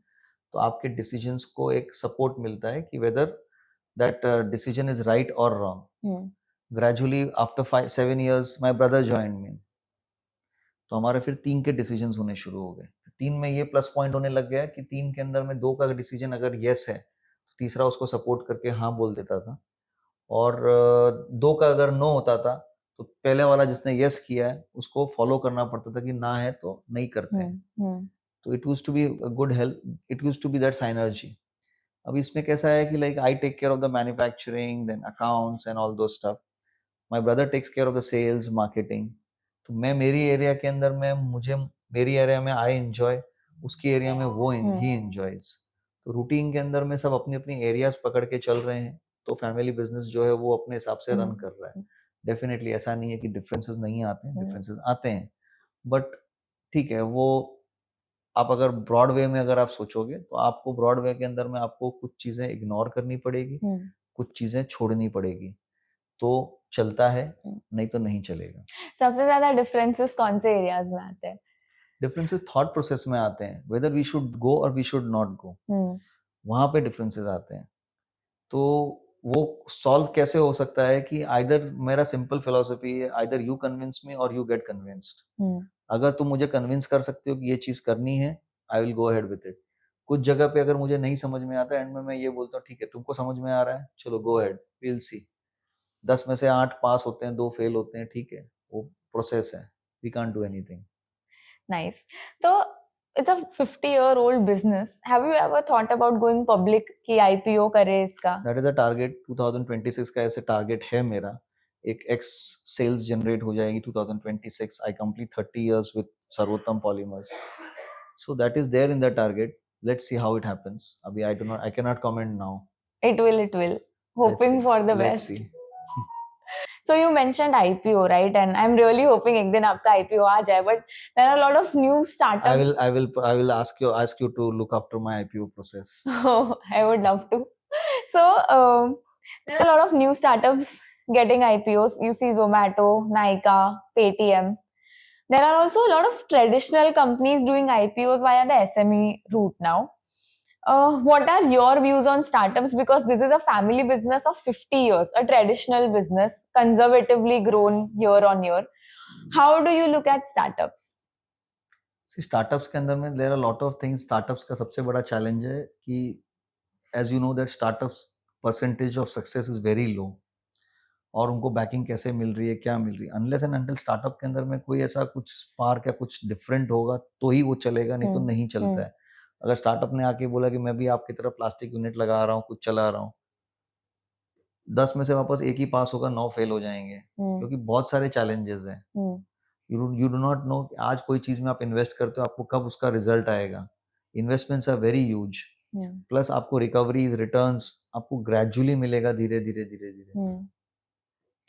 तो आपके डिसीजंस को एक सपोर्ट मिलता है कि whether that decision is right और wrong. Gradually after 5-7 years my brother joined me, तो हमारे फिर 3 के डिसीजंस होने शुरू हो गए। 3 में ये प्लस पॉइंट होने लग गया कि 3 के अंदर में 2 का डिसीजन अगर यस है तो तीसरा उसको सपोर्ट करके हाँ बोल देता था, और 2 का अगर नो होता था तो पहले वाला जिसने यस किया है उसको फॉलो करना पड़ता था कि ना है तो नहीं करते हैं। तो it used to be good help, it used to be that synergy. अब इसमें कैसा है कि like I take care of the manufacturing then accounts and all those stuff, my brother takes care of the sales marketing. तो मैं मेरी area के अंदर में, मुझे मेरी एरिया में आई एंजॉय, उसकी एरिया में वो ही एंजॉयज। तो रूटीन के अंदर में सब अपनी अपनी एरियाज पकड़ के चल रहे हैं, तो फैमिली बिजनेस जो है वो अपने हिसाब से रन कर रहा है। डेफिनेटली ऐसा नहीं है कि डिफरेंसेस नहीं आते हैं, डिफरेंसेस आते हैं, बट ठीक है वो आप अगर ब्रॉड वे में अगर आप सोचोगे तो आपको ब्रॉड वे के अंदर में आपको कुछ चीजें इग्नोर करनी पड़ेगी, कुछ चीजें छोड़नी पड़ेगी, तो चलता है, नहीं तो नहीं चलेगा। सबसे ज्यादा डिफरेंसेस कौन से एरियाज में आते हैं? डिफरेंसेस थॉट प्रोसेस में आते हैं, वेदर वी शुड गो और वी शुड नॉट गो, वहां पे डिफरेंसेस आते हैं। तो वो सॉल्व कैसे हो सकता है कि आइदर, मेरा सिंपल फिलोसफी है, आइदर यू कन्विंस मी और यू गेट कन्विंस्ड। अगर तुम मुझे कन्विंस कर सकते हो कि ये चीज करनी है, I will go ahead with it. कुछ जगह पे अगर मुझे नहीं समझ में आता, एंड में मैं ये बोलता हूँ ठीक है तुमको समझ में आ रहा है, चलो go ahead, we will see. 10 में से 8 पास होते हैं, 2 फेल होते हैं, ठीक है, वो प्रोसेस है, we can't do anything. Nice. So it's a 50-year-old business. Have you ever thought about going public कि IPO करे इसका? दैट इज अ टारगेट, 2026 का ऐसे टारगेट है मेरा। एक एक्स सेल्स जनरेट हो जाएगी 2026, I complete 30 years with Sarvottam polymers, so that is there in the target. Let's see how it happens. अभी I can not comment now. It will, it will. Hoping for the let's best. See. So you mentioned IPO, right? And I'm really hoping एक दिन आपका IPO आ जाए. But there are a lot of new startups. I will ask you to look after my IPO process. Oh, I would love to. So there are a lot of new startups getting IPOs. You see Zomato, Nykaa, Paytm. There are also a lot of traditional companies doing IPOs via the SME route now. What are your views on startups? Because this is a family business of 50 years, a traditional business, conservatively grown year on year. How do you look at startups? Startups के अंदर में there are lot of things. Startups का सबसे बड़ा challenge है कि as you know that startups percentage of success is very low, और उनको बैकिंग कैसे मिल रही है, क्या मिल रही है, अनलेस एंड अनटिल स्टार्टअप के अंदर में कोई ऐसा कुछ स्पार्क या कुछ डिफरेंट होगा तो ही वो चलेगा, नहीं तो नहीं चलता है। अगर स्टार्टअप ने आके बोला कि मैं भी आपकी तरह प्लास्टिक यूनिट लगा रहा हूँ, कुछ चला रहा हूँ, 10 में से वापस एक ही पास होगा, 9 फेल हो जाएंगे, क्योंकि बहुत सारे चैलेंजेस हैं। यू डू नॉट नो आज कोई चीज में आप इन्वेस्ट करते हो आपको कब उसका रिजल्ट आएगा। Investments are very huge, plus आपको रिकवरीज रिटर्न्स आपको ग्रेजुअली मिलेगा, धीरे धीरे धीरे धीरे,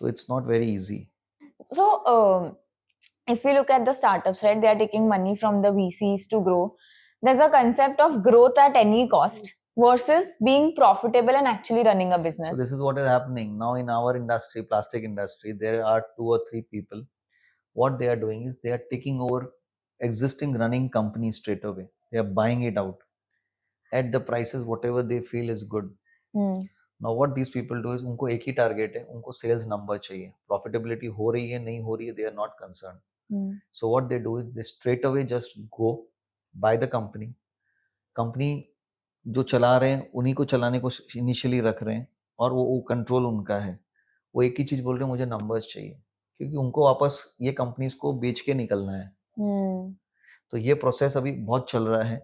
तो it's not very easy. So, if we look at the startups, right, they are taking money from the VCs to grow. There's a concept of growth at any cost versus being profitable and actually running a business. So this is what is happening now in our industry, plastic industry. There are 2 or 3 people. What they are doing is they are taking over existing running companies straight away. They are buying it out at the prices whatever they feel is good. Now what these people do is उनको एक ही target है, उनको sales number चाहिए, profitability हो रही है नहीं हो रही है, they are not concern. So what they do is they straight away just go by the company. Company जो चला रहे हैं उन्हीं को चलाने को इनिशियली रख रहे हैं, और वो कंट्रोल उनका है। वो एक ही चीज बोल रहे हैं, मुझे नंबर्स चाहिए, क्योंकि उनको वापस ये कंपनीज को बेच के निकलना है। तो ये प्रोसेस अभी बहुत चल रहा है,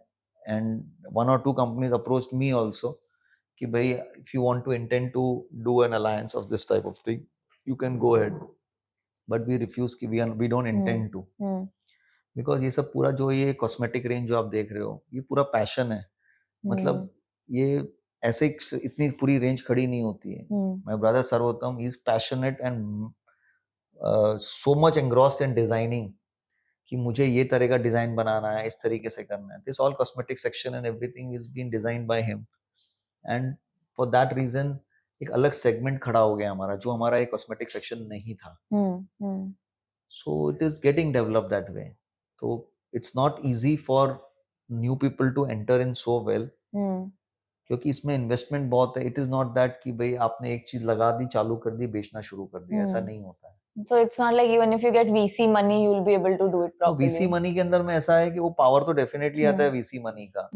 and 1 or 2 companies approached me also कि भाई if you want to intend to do an alliance of this type of thing you can go ahead, but we refuse कि we don't intend to, because ये सब पूरा जो ये cosmetic range जो आप देख रहे हो ये पूरा पैशन है। मतलब ये ऐसे इतनी पूरी रेंज खड़ी नहीं होती है। माय ब्रदर सर्वोत्तम is passionate and so much engrossed in designing कि मुझे ये तरह का डिजाइन बनाना है, इस तरीके से करना है. This all cosmetic section and everything is been designed by him. And for that reason एक अलग सेगमेंट खड़ा हो गया हमारा, जो हमारा एक कॉस्मेटिक सेक्शन नहीं था. So it is getting develop that way. तो it's not easy for new people to enter in so well, क्योंकि इसमें इन्वेस्टमेंट बहुत है. इट इज नॉट दैट कि भाई आपने एक चीज लगा दी, चालू कर दी, बेचना शुरू कर दिया. ऐसा नहीं होता है. So it's not like even if you get VC money, you'll be able to do it तो properly. वीसी मनी के अंदर में ऐसा है कि वो पावर तो डेफिनेटली आता है वीसी मनी का,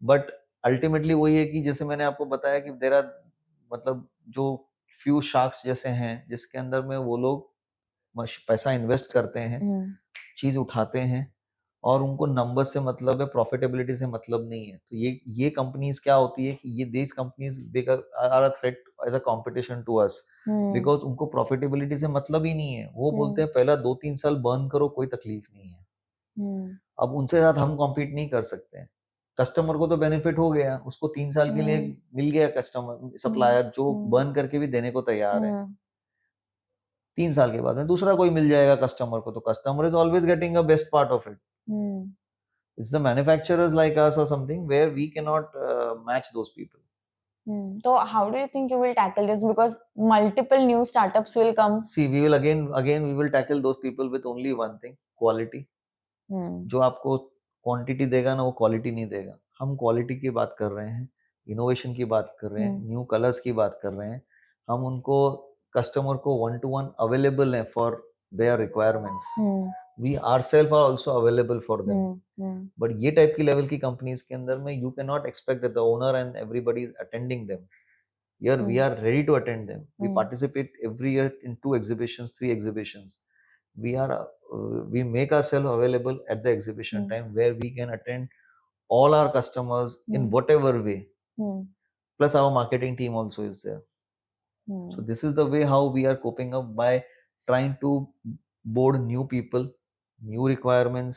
बट अल्टीमेटली वही है कि जैसे मैंने आपको बताया कि देर आर, मतलब जो फ्यू शार्क्स जैसे हैं जिसके अंदर में वो लोग पैसा इन्वेस्ट करते हैं, चीज उठाते हैं, और उनको नंबर से मतलब है, प्रॉफिटेबिलिटी से मतलब नहीं है. तो ये कंपनीज क्या होती है कि ये this companies are a threat as a competition to us, because उनको प्रॉफिटेबिलिटी से मतलब ही नहीं है. वो बोलते हैं पहला 2-3 साल बर्न करो, कोई तकलीफ नहीं है. अब उनसे साथ हम कॉम्पीट नहीं कर सकते हैं. कस्टमर को तो बेनिफिट हो गया, उसको 3 साल के लिए मिल गया कस्टमर सप्लायर जो बर्न करके भी देने को तैयार है. 3 साल के बाद में दूसरा कोई मिल जाएगा कस्टमर को, तो customer is always getting a best part of it. It's the manufacturers like us or something where we cannot match those people. So how do you think you will tackle this? Because multiple new startups will come. See, we will again we will tackle those people with only one thing: quality. जो आपको quantity देगा ना, वो quality नहीं देगा. हम quality की बात कर रहे हैं, इनोवेशन की बात कर रहे हैं, न्यू कलर्स की बात कर रहे हैं. हम उनको कस्टमर को 1-to-1 अवेलेबल है for their requirements. We ourselves are also available for them. But ये टाइप की लेवल की कंपनीज के अंदर में you cannot expect that the owner and everybody is attending them. Here we are ready to attend them. We participate every year in 2 exhibitions, 3 exhibitions. We make ourselves available at the exhibition time where we can attend all our customers in whatever way. Plus our marketing team also is there. So this is the way how we are coping up, by trying to board new people, new requirements,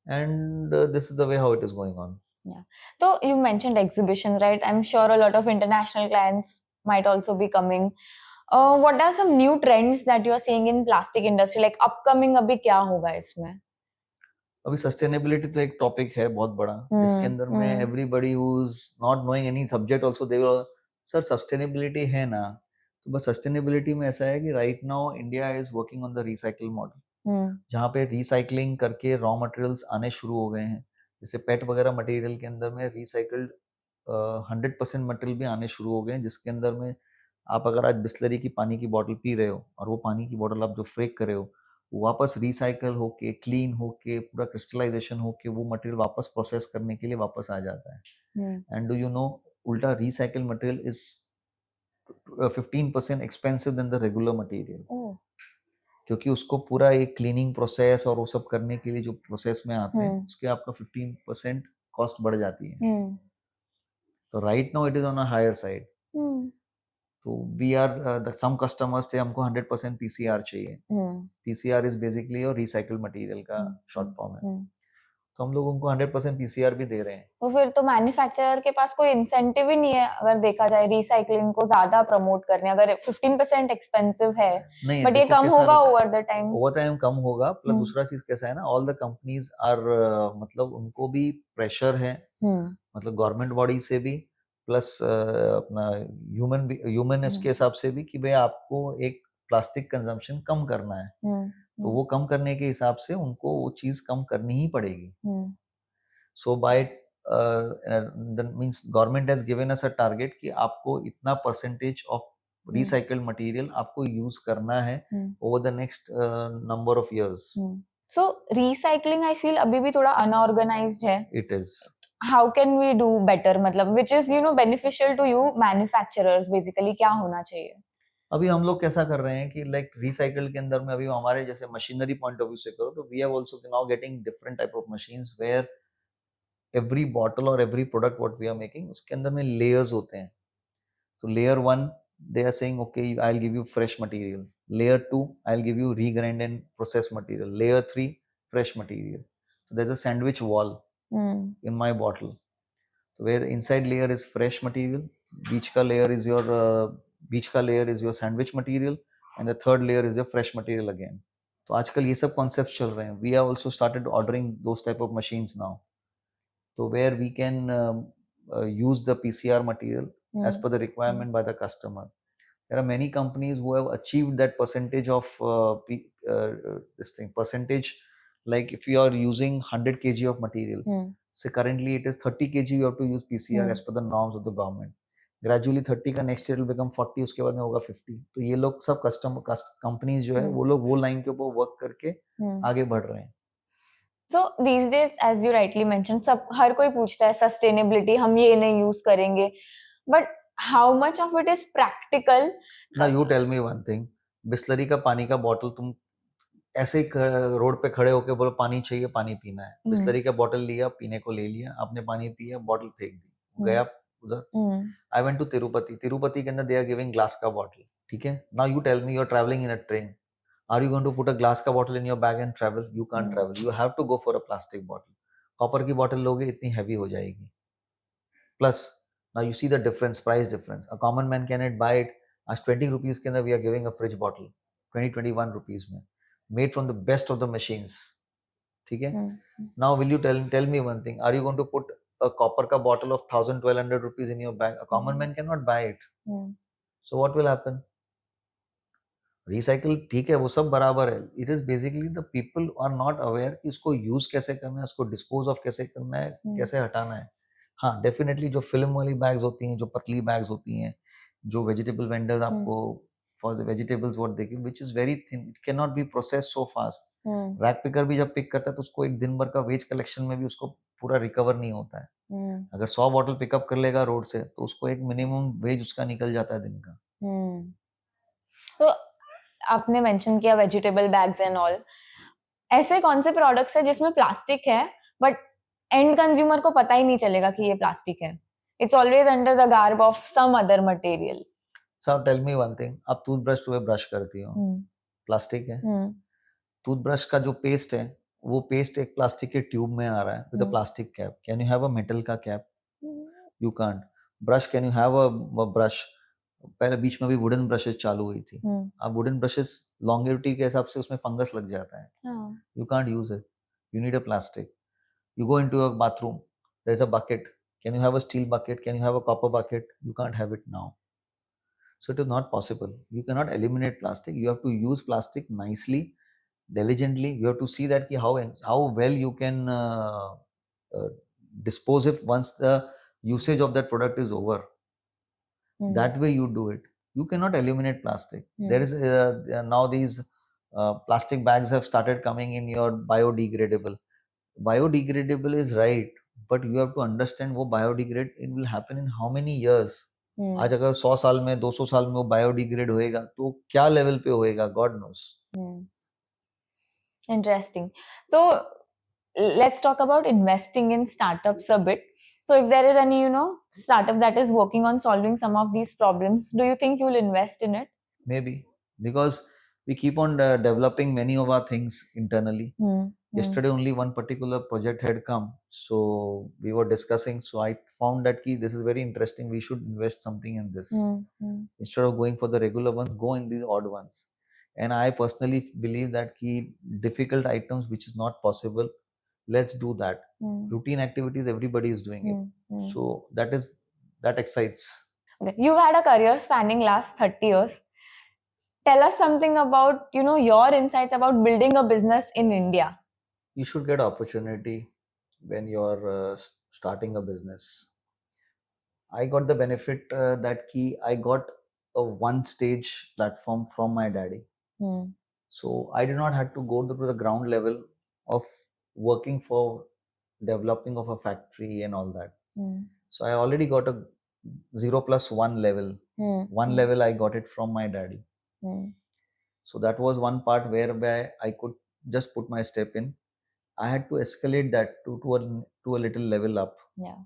and this is the way how it is going on. Yeah. So you mentioned exhibitions, right? I'm sure a lot of international clients might also be coming. What are some new trends that you are seeing in plastic industry? Like upcoming, अभी क्या होगा इसमें? अभी sustainability तो एक topic है बहुत बड़ा, जिसके अंदर में everybody who is not knowing any subject also they will, sir sustainability है ना. तो बस सस्टेनेबिलिटी में ऐसा है कि right now India is working on the recycle model, जहाँ पे रिसाइकलिंग करके रॉ मटेरियल्स आने शुरू हो गए हैं. जैसे पेट वगैरह मटेरियल के अंदर में रिसाइकल्ड 100% मटेरियल भी आने शुरू हो गए हैं, जिसके अंदर में आप अगर आज बिस्लरी की पानी की बोतल पी रहे हो और वो पानी की बोतल आप जो फेंक कर रहे हो, वो वापस रिसाइकल होके, क्लीन होके, पूरा क्रिस्टलाइजेशन होके वो मटेरियल वापस प्रोसेस करने के लिए वापस आ जाता है. एंड डू यू नो, उल्टा recycle material is 15% expensive than the regular material, क्योंकि उसको पूरा एक क्लीनिंग प्रोसेस और वो सब करने के लिए जो प्रोसेस में आते हैं, उसके आपका 15% कॉस्ट बढ़ जाती है. तो right now it is on a higher side. तो वी आर सम कस्टमर्स थे, हमको 100% पीसीआर चाहिए. पीसीआर इज बेसिकली और रिसाइकल मटेरियल का शॉर्ट फॉर्म है. तो हम लोग उनको 100% पीसीआर भी दे रहे हैं. तो फिर तो मैन्युफैक्चरर के पास कोई इंसेंटिव ही नहीं है अगर देखा जाए रिसाइकलिंग को ज्यादा प्रमोट करने. अगर 15% एक्सपेंसिव है, बट ये कम होगा over the time. Over time कम होगा. प्लस दूसरा चीज कैसा है ना, ऑल द कंपनीज आर, मतलब उनको भी प्रेशर है, मतलब गवर्नमेंट बॉडी से भी, प्लस अपना ह्यूमन इसके हिसाब से भी, कि भाई आपको एक प्लास्टिक कंजम्पशन कम करना है. तो वो कम करने के हिसाब से उनको वो चीज कम करनी ही पड़ेगी. So by means government has given us a target कि आपको इतना परसेंटेज ऑफ रिसाइकल्ड मटेरियल आपको यूज करना है over the next number of years. So recycling I feel अभी भी थोड़ा अनऑर्गेनाइज्ड है. It is. How can we do better, मतलब which is beneficial to you manufacturers basically, क्या होना चाहिए? अभी हम लोग कैसा कर रहे हैं कि लाइक रिसाइकल के अंदर में अभी हमारे जैसे मशीनरी पॉइंट ऑफ व्यू से करो, तो we have also now getting different type of machines where every bottle और every product what we are making, उसके अंदर में लेयर्स होते हैं. तो layer 1 they are saying okay, I'll give you fresh material. Layer 2 I'll give you regrind and process material. Layer 3 fresh material. So there's a sandwich wall in my bottle. So where the inside layer is fresh material, beach ka layer is your sandwich material, and the third layer is your fresh material again. तो आजकल ये सब concept चल रहे हैं. We have also started ordering those type of machines now. So where we can use the PCR material as per the requirement by the customer. There are many companies who have achieved that percentage of this thing percentage. Like if you are using 100 kg of material, so currently it is 30 kg you have to use PCR as per the norms of the government. Gradually 30 का next year will become 40, उसके बाद में होगा 50. तो ये लोग सब companies जो है वो लोग वो लाइन के ऊपर वर्क करके आगे बढ़ रहे हैं. So these days, as you rightly mentioned, सब हर कोई पूछता है sustainability, हम ये नहीं use करेंगे, but how much of it is practical? Now you tell me one thing. Bisleri का पानी का बॉटल तुम ऐसे ही रोड पे खड़े होके बोलो पानी चाहिए, पानी पीना है. बिस्लरी का बॉटल लिया, पीने को ले लिया, आपने पानी पिया, बॉटल फेंक दी, गया उधर. I went to Tirupati. Tirupati के अंदर दे आर गिविंग ग्लास का बॉटल. ठीक है. Now you tell me, you are travelling in a train. Are you going to put a glass का bottle in your bag and travel? You can't travel. You have to go for a plastic bottle. Copper की bottle लोगे इतनी heavy हो जाएगी. Plus, now you see the difference, price difference. A common man cannot buy it. आज 20 rupees के अंदर we are giving a fridge bottle. 20-21 rupees में. Made from the best of the machines. ठीक है. Now will you tell me one thing? Are you going to put a copper का bottle of 1,000-1,200 rupees in your bag? A common man cannot buy it. So what will happen? Recycle ठीक है, वो सब बराबर है. It is basically the people are not aware कि इसको use कैसे करना है, उसको डिस्पोज ऑफ कैसे करना है, कैसे हटाना है. हाँ, डेफिनेटली जो फिल्म वाली बैग्स होती हैं, जो पतली बैग्स होती हैं, जो वेजिटेबल वेंडर्स आपको for the vegetables what they give, which is very thin, it can not be processed so fast. Rack picker भी जब पिक करता है तो उसको एक दिन भर का वेज कलेक्शन में भी उसको पूरा रिकवर नहीं होता है. अगर 100 बॉटल पिकअप कर लेगा रोड से तो उसको एक मिनिमम वेज उसका निकल जाता है दिन का. तो आपने मेंशन किया वेजिटेबल बैग्स एंड ऑल, ऐसे कौन से प्रोडक्ट्स है जिसमें प्लास्टिक है बट एंड कंज्यूमर को पता ही नहीं चलेगा कि ये प्लास्टिक है? It's always under the garb of some other material. Sir tell me one thing, आप टूथब्रश सुबह ब्रश करती हो, प्लास्टिक है. टूथब्रश का जो पेस्ट है वो पेस्ट एक प्लास्टिक के ट्यूब में आ रहा है with a plastic cap. Can you have a metal का cap? You can't. Brush, can you have a brush? पहले बीच में भी वुडन ब्रशेस चालू हुई थी. अब वुडन ब्रशेस लॉन्गेविटी के हिसाब से उसमें फंगस लग जाता है. You can't use it. You need a plastic. You go into a bathroom, there's a bucket. Can you have a steel bucket? Can you have a copper bucket? You can't have it now. So it is not possible. You cannot eliminate plastic. You have to use plastic nicely, diligently. You have to see that how well you can uh, dispose it once the usage of that product is over. That way you do it. You cannot eliminate plastic. There is now these plastic bags have started coming in your biodegradable. Biodegradable is right, but you have to understand वो biodegrade it will happen in how many years. आज अगर 100 साल में 200 साल में वो biodegrade होएगा तो क्या लेवल पे होएगा, God knows. Interesting. So let's talk about investing in startups a bit. So if there is any, startup that is working on solving some of these problems, do you think you'll invest in it? Maybe, because we keep on developing many of our things internally. Yesterday only one particular project had come, so we were discussing. So I found that this is very interesting, we should invest something in this. Instead of going for the regular ones, go in these odd ones. And I personally believe that difficult items which is not possible, let's do that. Routine activities, everybody is doing it. So that excites. Okay. You've had a career spanning last 30 years. Tell us something about, your insights about building a business in India. You should get opportunity when you're starting a business. I got the benefit that I got a one stage platform from my daddy. So I did not have to go to the ground level of working for developing of a factory and all that. So I already got a 0+1 level. One level I got it from my daddy. So that was one part where I could just put my step in. I had to escalate that to a little level up. Yeah.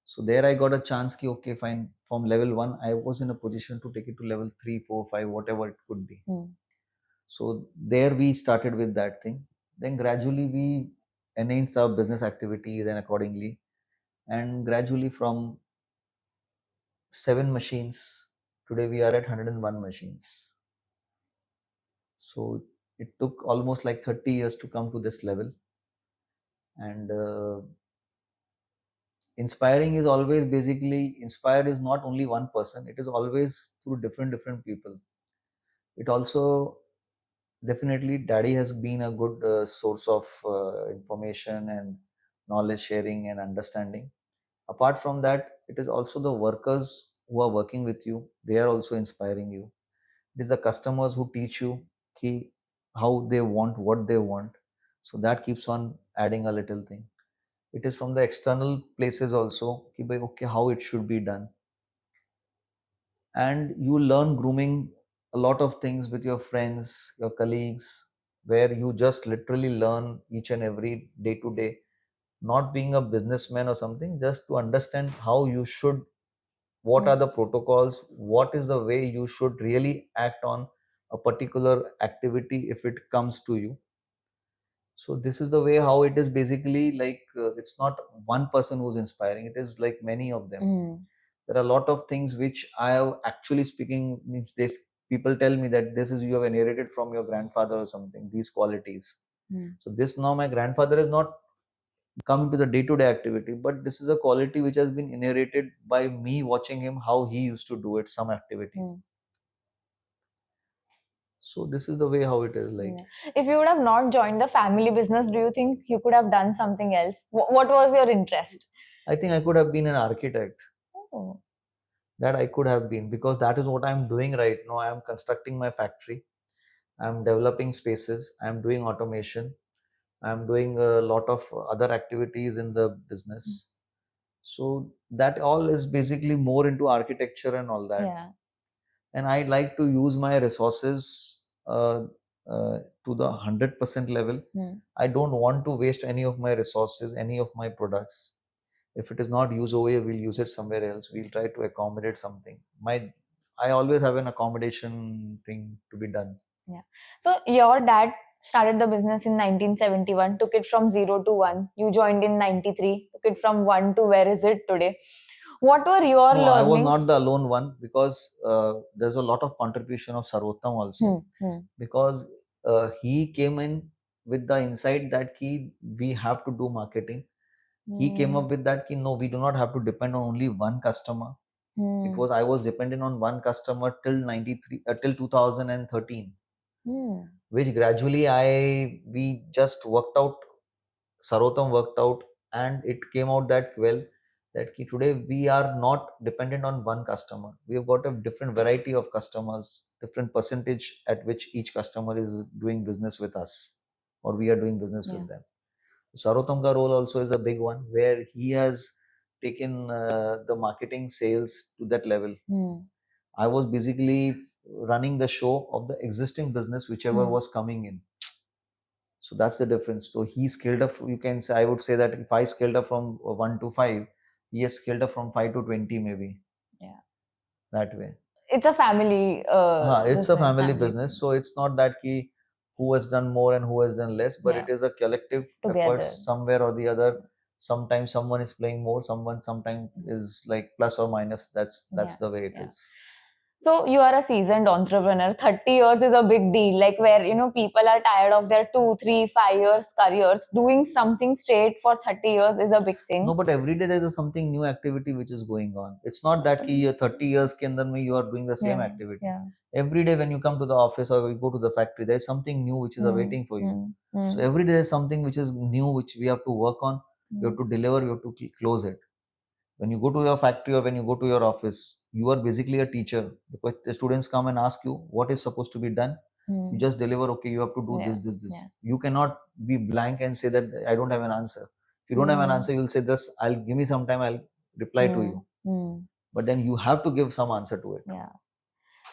So there I got a chance okay, fine. From level 1, I was in a position to take it to level 3, 4, 5, whatever it could be. So there we started with that thing. Then gradually we enhanced our business activities and accordingly. And gradually from 7 machines, today we are at 101 machines. So It took almost like 30 years to come to this level. And inspiring is always, basically, inspire is not only one person, it is always through different people. It also, definitely, daddy has been a good source of information and knowledge sharing and understanding. Apart from that, it is also the workers who are working with you, they are also inspiring you. It is the customers who teach you ki, how they want, what they want. So that keeps on adding a little thing. It is from the external places also ki, bhai, okay, how it should be done. And you learn grooming a lot of things with your friends, your colleagues, where you just literally learn each and every day to day, not being a businessman or something, just to understand how you should, what are the protocols, what is the way you should really act on a particular activity if it comes to you. So this is the way how it is, basically, like it's not one person who's inspiring, it is like many of them. There are a lot of things which I have actually speaking, means this, people tell me that this is, you have inherited from your grandfather or something, these qualities. So this, now my grandfather has not come to the day-to-day activity, but this is a quality which has been inherited by me watching him how he used to do it, some activity. So this is the way how it is like. If you would have not joined the family business, do you think you could have done something else? What was your interest? I think I could have been an architect. Oh. That I could have been, because that is what I'm doing right now. I'm constructing my factory, I'm developing spaces, I'm doing automation, I'm doing a lot of other activities in the business. So that all is basically more into architecture and all that. Yeah. And I like to use my resources to the 100% level. I don't want to waste any of my resources, any of my products. If it is not used over here, we'll use it somewhere else. We'll try to accommodate something. I always have an accommodation thing to be done. Yeah. So your dad started the business in 1971, took it from 0 to 1. You joined in 93, took it from 1 to where is it today? What were your No, learnings? I was not the alone one, because there's a lot of contribution of Sarvottam also. Because he came in with the insight that we have to do marketing. He came up with that no, we do not have to depend on only one customer. Because I was dependent on one customer till 93 till 2013, which gradually we just worked out, Sarvottam worked out, and it came out that well, that today we are not dependent on one customer. We have got a different variety of customers, different percentage at which each customer is doing business with us, or we are doing business with them. Sarvottam ka role also is a big one, where he has taken the marketing sales to that level. I was basically running the show of the existing business, whichever was coming in. So that's the difference. So he scaled up, you can say, I would say that if I scaled up from 1 to 5, he has scaled up from 5 to 20 maybe. Yeah. That way. It's a family it's a family business. So it's not that who has done more and who has done less, but it is a collective effort somewhere or the other. Sometimes someone is playing more, someone sometimes is like plus or minus. That's the way it is. So you are a seasoned entrepreneur. 30 years is a big deal. Like where, people are tired of their 2, 3, 5 years careers. Doing something straight for 30 years is a big thing. No, but every day there is something new activity which is going on. It's not that 30 years ke andar mein you are doing the same activity. Every day when you come to the office or you go to the factory, there is something new which is awaiting for you. So every day there is something which is new which we have to work on. You have to deliver, you have to close it. When you go to your factory or when you go to your office, you are basically a teacher. The students come and ask you what is supposed to be done. You just deliver, okay, you have to do this. You cannot be blank and say that I don't have an answer. If you don't have an answer, you'll say this, I'll give me some time, I'll reply to you. But then you have to give some answer to it. Yeah.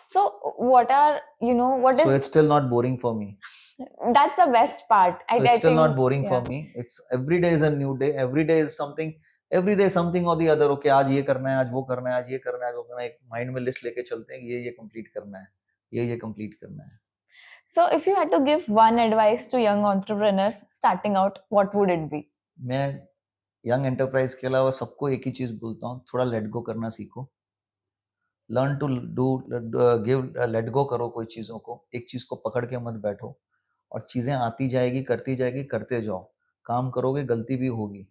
So what So it's still not boring for me. That's the best part. So it's still not boring for me. It's every day is a new day. Every day is something. Every day something or the other. Okay, आज ये करना है, आज वो करना है, आज ये करना है, आज वो करना है. एक माइंड में लिस्ट लेके चलते हैं. ये कंप्लीट करना है. ये कंप्लीट करना है. So if you had to give one advice to young entrepreneurs starting out, what would it be? मैं यंग एंटरप्राइज के अलावा सबको एक ही चीज बोलता हूँ, थोड़ा लेट गो करना सीखो. Learn to do give let go करो कोई चीजों को. एक चीज को पकड़ के मत बैठो. और चीज़ें आती जाएगी, करते जाओ, काम करोगे, गलती भी होगी,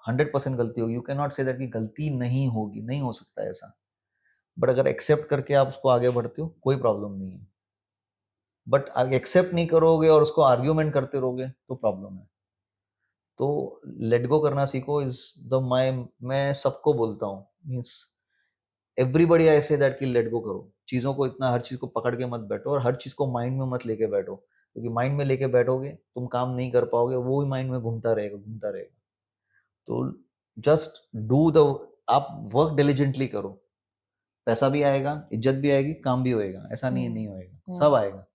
100% गलती होगी। You can not say that कि गलती नहीं होगी, नहीं हो सकता है ऐसा। बट अगर एक्सेप्ट करके आप उसको आगे बढ़ते हो, कोई प्रॉब्लम नहीं है। बट एक्सेप्ट नहीं करोगे और उसको आर्ग्यूमेंट करते रहोगे तो प्रॉब्लम है। तो लेट गो करना सीखो इज द माई, मैं सबको बोलता हूँ, means everybody I say that कि लेट गो करो। चीज़ों को इतना, हर चीज़ को पकड़ के मत बैठो और हर चीज़ को माइंड में मत लेके बैठो, क्योंकि माइंड में लेके बैठोगे तुम काम नहीं कर पाओगे, वो ही माइंड में घूमता रहेगा, घूमता रहेगा। तो जस्ट डू द, आप वर्क डिलीजेंटली करो, पैसा भी आएगा, इज्जत भी आएगी, काम भी होएगा, ऐसा नहीं है नहीं होएगा, सब आएगा।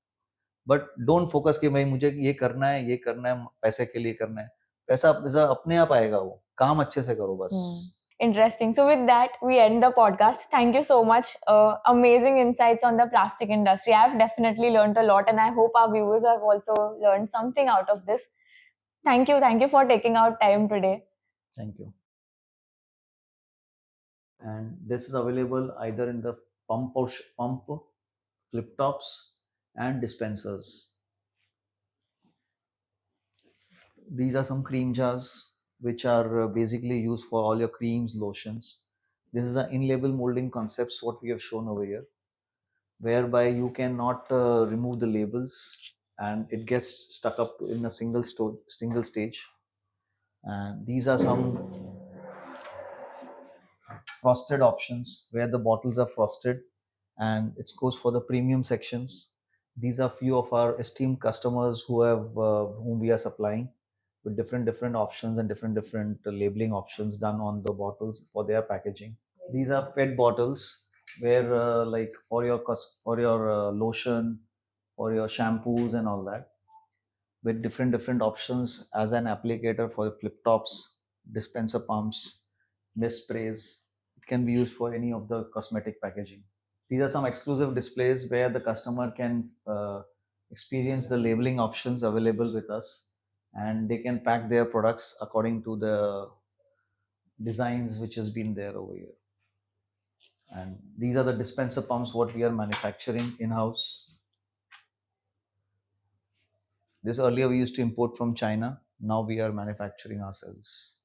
बट डोंट फोकस कि भाई मुझे ये करना है, ये करना है, पैसे के लिए करना है। पैसा पैसा अपने आप आएगा, वो काम अच्छे से करो बस। Interesting. So, with that, we end the podcast. Thank you so much. Amazing insights on the plastic industry. I've definitely learned a lot, and I hope our viewers have also learned something out of this. Thank you. Thank you for taking out time today. Thank you. And this is available either in the pump, flip tops, and dispensers. These are some cream jars which are basically used for all your creams, lotions. This is an in-label molding concepts what we have shown over here, whereby you cannot remove the labels and it gets stuck up in a single stage. And these are some frosted options where the bottles are frosted and it goes for the premium sections. These are few of our esteemed customers who have whom we are supplying with different options and different labeling options done on the bottles for their packaging. These are PET bottles where like for your lotion, for your shampoos and all that, with different options as an applicator for flip tops, dispenser pumps, mist sprays. It can be used for any of the cosmetic packaging. These are some exclusive displays where the customer can experience the labeling options available with us, and they can pack their products according to the designs which has been there over here. And these are the dispenser pumps what we are manufacturing in-house. This earlier we used to import from China. Now we are manufacturing ourselves.